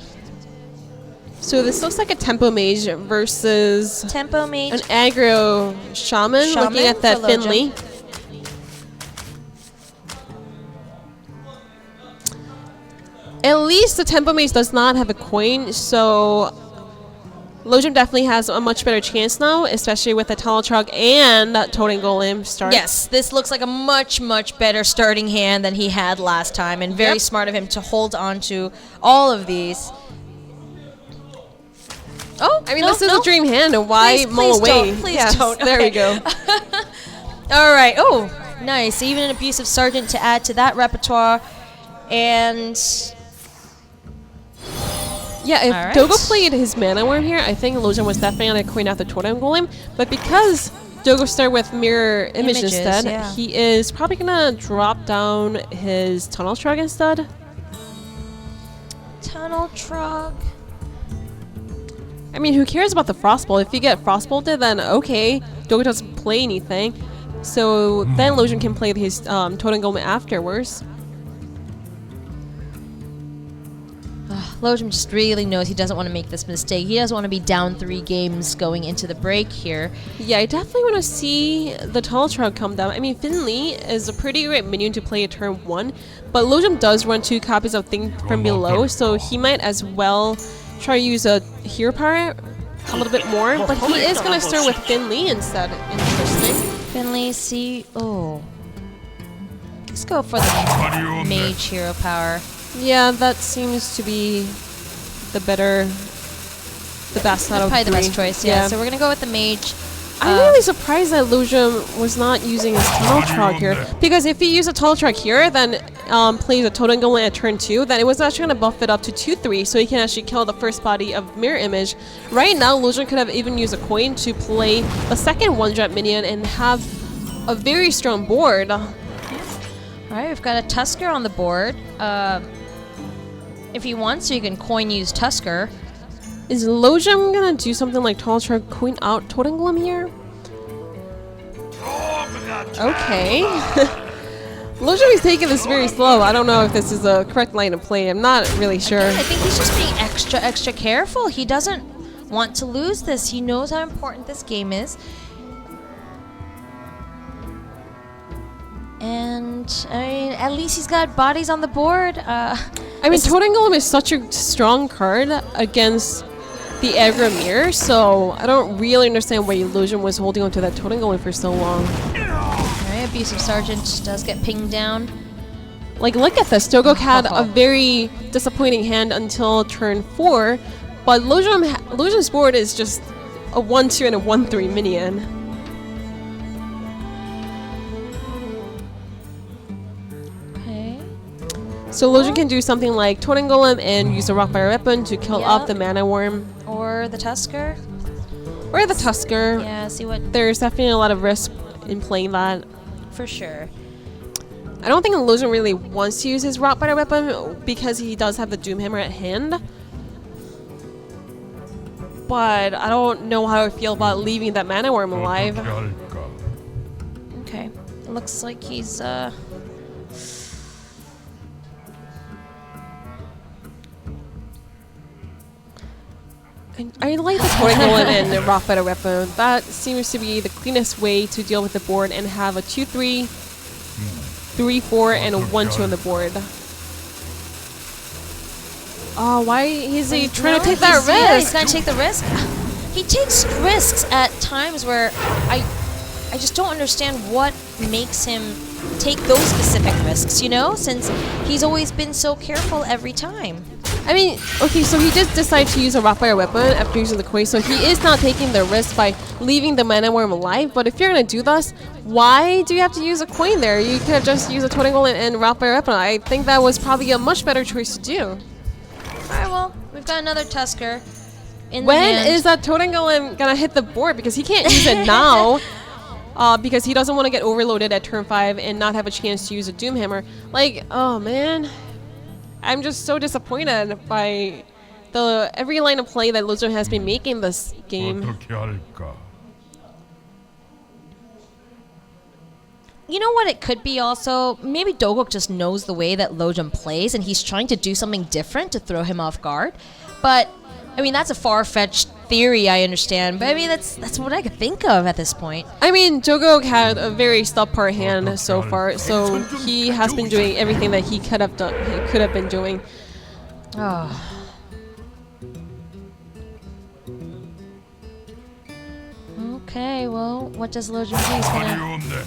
So this looks like a Tempo Mage versus tempo Mage. an aggro Shaman looking at that for Finley. At least the Tempo Mage does not have a coin, so Lojom definitely has a much better chance now, especially with the Tunnel Truck and that Totem Golem start. Yes, this looks like a much, much better starting hand than he had last time, and very Yep. smart of him to hold on to all of these. Oh, I mean, this is a dream hand, and why Please- mull please away? don't, please Yes, don't. There Okay. we go. All right. Oh, nice. Even an Abusive Sergeant to add to that repertoire. And Yeah, if All right. Dogok played his Mana Worm here, I think Lojom was definitely going to coin out the Totem Golem. But because Dogok started with Mirror Image Images, instead, yeah. he is probably going to drop down his Tunnel Truck instead. Tunnel Truck. I mean, who cares about the Frostbolt? If you get Frostbolted, then okay, Dogok doesn't play anything. So then Lojom can play his Totem Golem afterwards. Lojom just really knows he doesn't want to make this mistake. He doesn't want to be down 3 games going into the break here. Yeah, I definitely want to see the Tunnel Truck come down. I mean, Finley is a pretty great minion to play at turn 1, but Lojom does run 2 copies of Thing from Below, so he might as well try to use a Hero Power a little bit more, but he is going to start with Finley instead. Interesting. Finley, see. Oh. Let's go for the Mage Hero Power. Yeah, that seems to be the best out of Probably the 3. best choice, yeah. So we're going to go with the Mage. I'm really surprised that lojom was not using his tunnel truck here. Because if he used a tunnel truck here, then plays a totem golem at turn 2, then it was actually going to buff it up to 2-3, so he can actually kill the first body of mirror image. Right now, lojom could have even used a coin to play a second 1-drop minion and have a very strong board. Alright, we've got a Tusker on the board. If he wants to, you can coin use Tusker. Is lojom gonna do something like tunnel truck coin out totem golem here? Okay. Lojom is taking this very slow. I don't know if this is a correct line of play. I'm not really sure. I think he's just being extra careful. He doesn't want to lose this. He knows how important this game is. And I mean, at least he's got bodies on the board. I mean, totem golem is such a strong card against the aggro mirror, so I don't really understand why lojom was holding onto that totem golem for so long. Alright, Abusive Sergeant does get pinged down. Like, look at this. Dogok had a very disappointing hand until turn 4, but lojom's board is just a 1-2 and a 1-3 minion. Okay. So lojom can do something like totem golem and use a rock fire weapon to kill off the mana worm. Or the Tusker. Or the Tusker. Yeah, see what... There's definitely a lot of risk in playing that. For sure. I don't think lojom really wants to use his rock fire weapon because he does have the Doomhammer at hand. But I don't know how I feel about leaving that mana worm alive. Okay. It looks like he's, I like the totem golem and the rock fire weapon. That seems to be the cleanest way to deal with the board and have a 2-3, 3-4, and a 1-2 on the board. Oh, why is he trying to take that risk? Yeah, he's gonna take the risk. He takes risks at times where I just don't understand what makes him take those specific risks, you know? Since he's always been so careful every time. I mean, okay, so he just decided to use a rock fire weapon after using the coin, so he is not taking the risk by leaving the mana worm alive. But if you're gonna do this, why do you have to use a coin there? You could have just used a totem golem and rock fire weapon. I think that was probably a much better choice to do. Alright, well, we've got another Tusker in the When hand. is that totem golem gonna hit the board? Because he can't use it now. Because he doesn't want to get overloaded at turn 5 and not have a chance to use a Doomhammer. Like, oh man. I'm just so disappointed by every line of play that lojom has been making this game. You know what it could be also? Maybe Dogok just knows the way that lojom plays and he's trying to do something different to throw him off guard. But, I mean, that's a far-fetched theory, I understand. But I mean, that's what I could think of at this point. I mean, Dogok had a very subpar hand so far, so he has been doing everything that he could have done. He could have been doing. Oh. Okay, well, what does lojom do? He's gonna...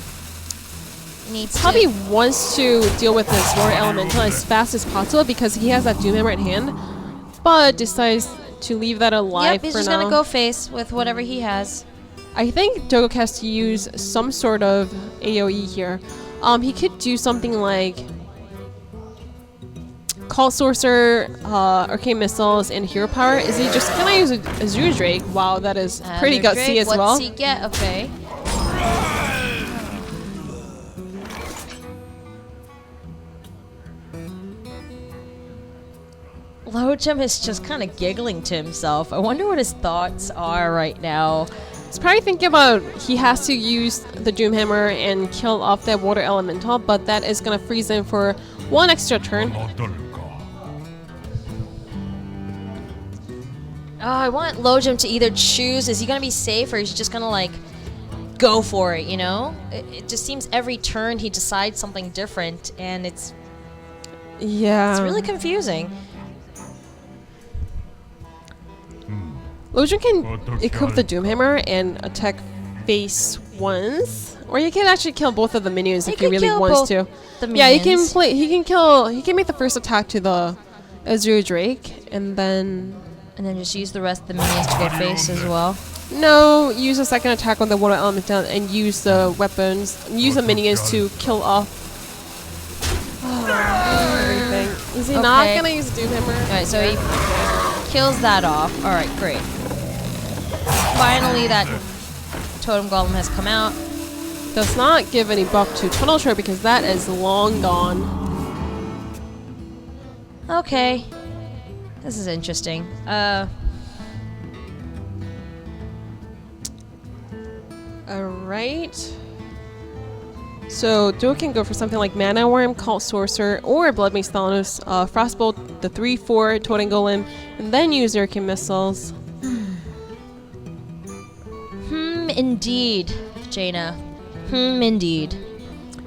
Needs Probably to... wants to deal with this Lord Elemental as fast as possible because he has that Doomhammer at hand, but decides to leave that alive Yep, he's for just now. gonna go face with whatever he has. I think Dogok has to use some sort of AoE here. He could do something like Call Sorcerer, Arcane Missiles, and Hero Power. Is he just gonna use a Azure Drake? Wow, that is pretty Azure gutsy Drake, as well. What's he get? Okay. Lojom is just kind of giggling to himself. I wonder what his thoughts are right now. He's probably thinking about he has to use the Doomhammer and kill off that Water Elemental, but that is gonna freeze him for one extra turn. Oh, I want Lojom to either choose, is he gonna be safe or is he just gonna like go for it, you know? It just seems every turn he decides something different and it's really confusing. Lojom can equip the Doomhammer and attack face once, or he can actually kill both of the minions if he really wants to. Yeah, he can play. He can make the first attack to the Azure Drake, and then just use the rest of the minions to go face as well. No, use a second attack on the water elemental and use the weapons, use the minions to kill off everything. Is he not Okay. gonna use Doomhammer? Alright, so he kills that off. Alright, great. Finally, that totem golem has come out. Does not give any buff to Tunnel Trap because that is long gone. Okay. This is interesting. Alright. So Dogok can go for something like Mana Worm, Cult Sorcerer, or Blood Mace Thanos, Frostbolt, the 3/4 Totem Golem, and then use Arcane Missiles. Indeed, Jaina. Indeed.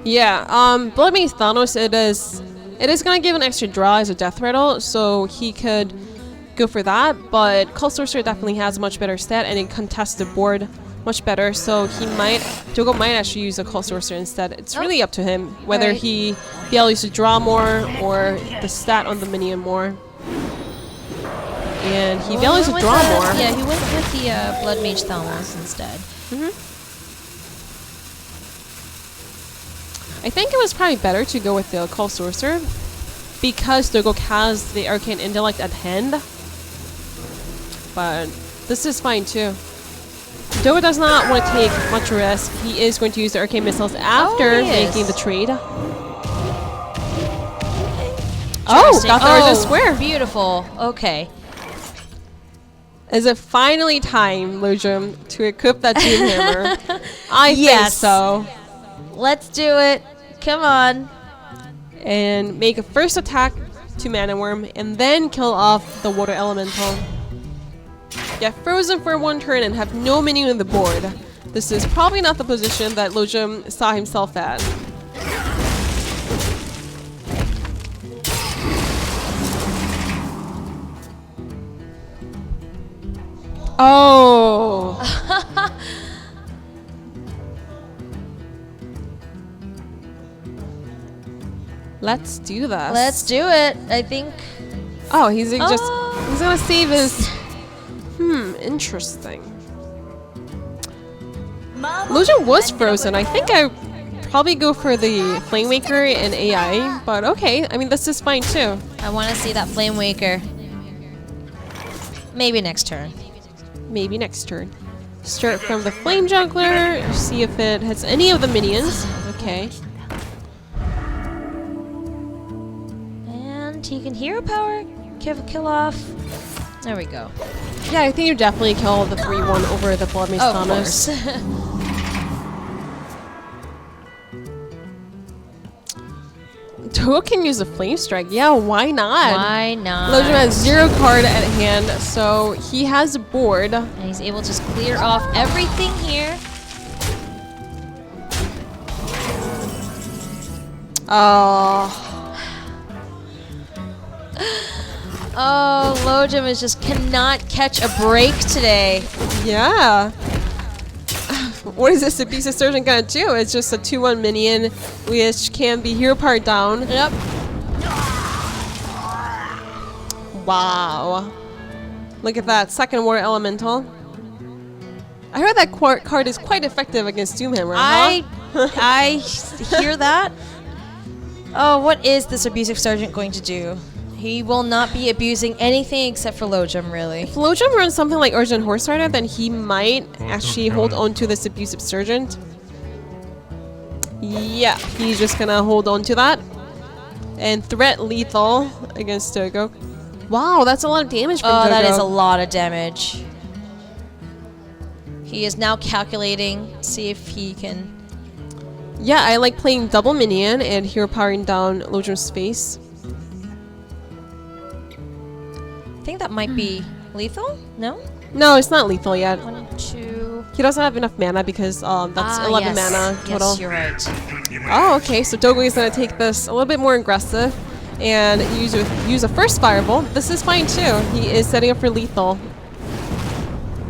Yeah, Blood Mace Thanos, it is gonna give an extra draw as a death rattle, so he could go for that, but Cult Sorcerer definitely has a much better stat and it contests the board much better, so Dogok might actually use a Cult Sorcerer instead. It's really up to him whether Right. he values to draw more or the stat on the minion more. And he values to went draw with the- more. Yeah, he went with the Blood Mage Thalmos instead. I think it was probably better to go with the Cult Sorcerer because Dogok has the Arcane Intellect at hand. But this is fine too. Dogok does not want to take much risk. He is going to use the Arcane Missiles after he making is. the trade. Oh, got the urgent square. Beautiful. Okay. Is it finally time, Lojom, to equip that Doomhammer? I think Yes. so. Let's do it. Come on. And make a first attack to Mana Worm and then kill off the Water Elemental. Get frozen for one turn and have no minion on the board. This is probably not the position that Lojom saw himself at. Oh! Let's do this. Let's do it. I think. Oh, he's he's Oh. gonna save his. Interesting. Lojom was frozen. I think I probably go for the Flame Waker and AI, but okay. I mean, this is fine too. I want to see that Flame Waker. Maybe next turn. Maybe next turn. Start from the Flame Juggler. See if it hits any of the minions. Okay. And he can hero power. Kill off. There we go. Yeah, I think you definitely kill the 3/1 over the Blood Mace Of Thanos. course. Dogok can use a Flame Strike. Yeah, why not? Why not? Lojom has 0 card at hand, so he has a board. And he's able to just clear off everything here. Oh. Oh, Lojom is just cannot catch a break today. Yeah. What is this Abusive Surgeon gonna do? It's just a 2/1 minion, which can be hero powered down. Yep. Wow. Look at that, second Water Elemental. I heard that card is quite effective against Doomhammer, I hear that. Oh, what is this Abusive Sergeant going to do? He will not be abusing anything except for Lojom, really. If Lojom runs something like Urgent Horse Rider, then he might actually hold on to this Abusive Sergeant. Yeah, he's just gonna hold on to that. And threat lethal against Dogok. Wow, that's a lot of damage from Dogok. Oh, that is a lot of damage. He is now calculating, see if he can... Yeah, I like playing double minion and hero powering down Lojom's face. I think that might be lethal? No? No, it's not lethal yet. 1, 2... He doesn't have enough mana because that's 11 yes. mana total. Yes, you're right. Oh, okay. So Dogok is gonna take this a little bit more aggressive and use a first firebolt. This is fine too. He is setting up for lethal.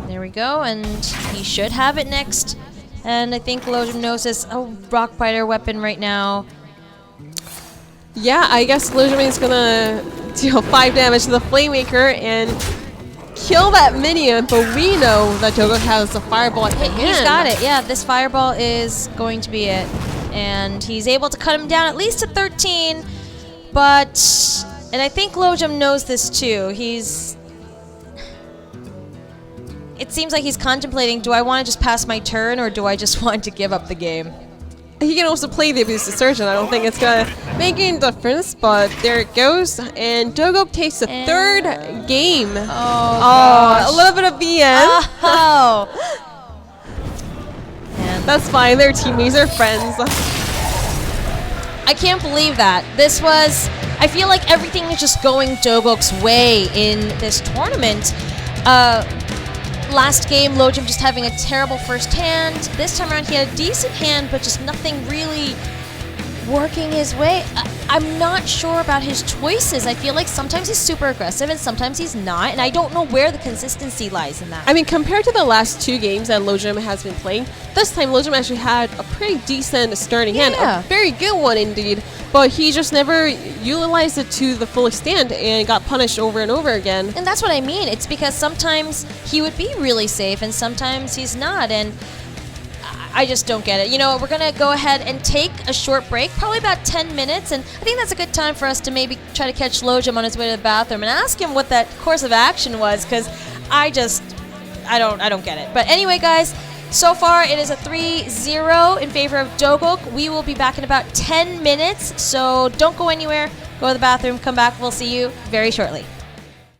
There we go, and he should have it next. And I think Lojom knows this rock biter weapon right now. Yeah, I guess Lojom is gonna deal 5 damage to the Flame Waker and kill that minion, but we know that Dogok has a fireball at hand. He's got it. Yeah, this fireball is going to be it. And he's able to cut him down at least to 13. But, and I think lojom knows this too. It seems like he's contemplating, do I want to just pass my turn or do I just want to give up the game? He can also play the Abusive Surgeon. I don't think it's gonna make any difference, but there it goes. And Dogok takes the third game. Oh, a little bit of BN. Oh. And That's fine, they're teammates, they're friends. I can't believe that. This was, I feel like everything is just going Dogok's way in this tournament. Last game, lojom just having a terrible first hand. This time around, he had a decent hand, but just nothing really working his way. I'm not sure about his choices. I feel like sometimes he's super aggressive and sometimes he's not, and I don't know where the consistency lies in that. I mean, compared to the last two games that lojom has been playing, this time lojom actually had a pretty decent starting hand, Yeah. a very good one indeed, but he just never utilized it to the full extent and got punished over and over again. And that's what I mean. It's because sometimes he would be really safe and sometimes he's not, and I just don't get it. You know what, we're gonna go ahead and take a short break, probably about 10 minutes, and I think that's a good time for us to maybe try to catch lojom on his way to the bathroom and ask him what that course of action was, because I don't get it. But anyway, guys, so far it is a 3-0 in favor of Dogok. We will be back in about 10 minutes, so don't go anywhere. Go to the bathroom, come back, we'll see you very shortly.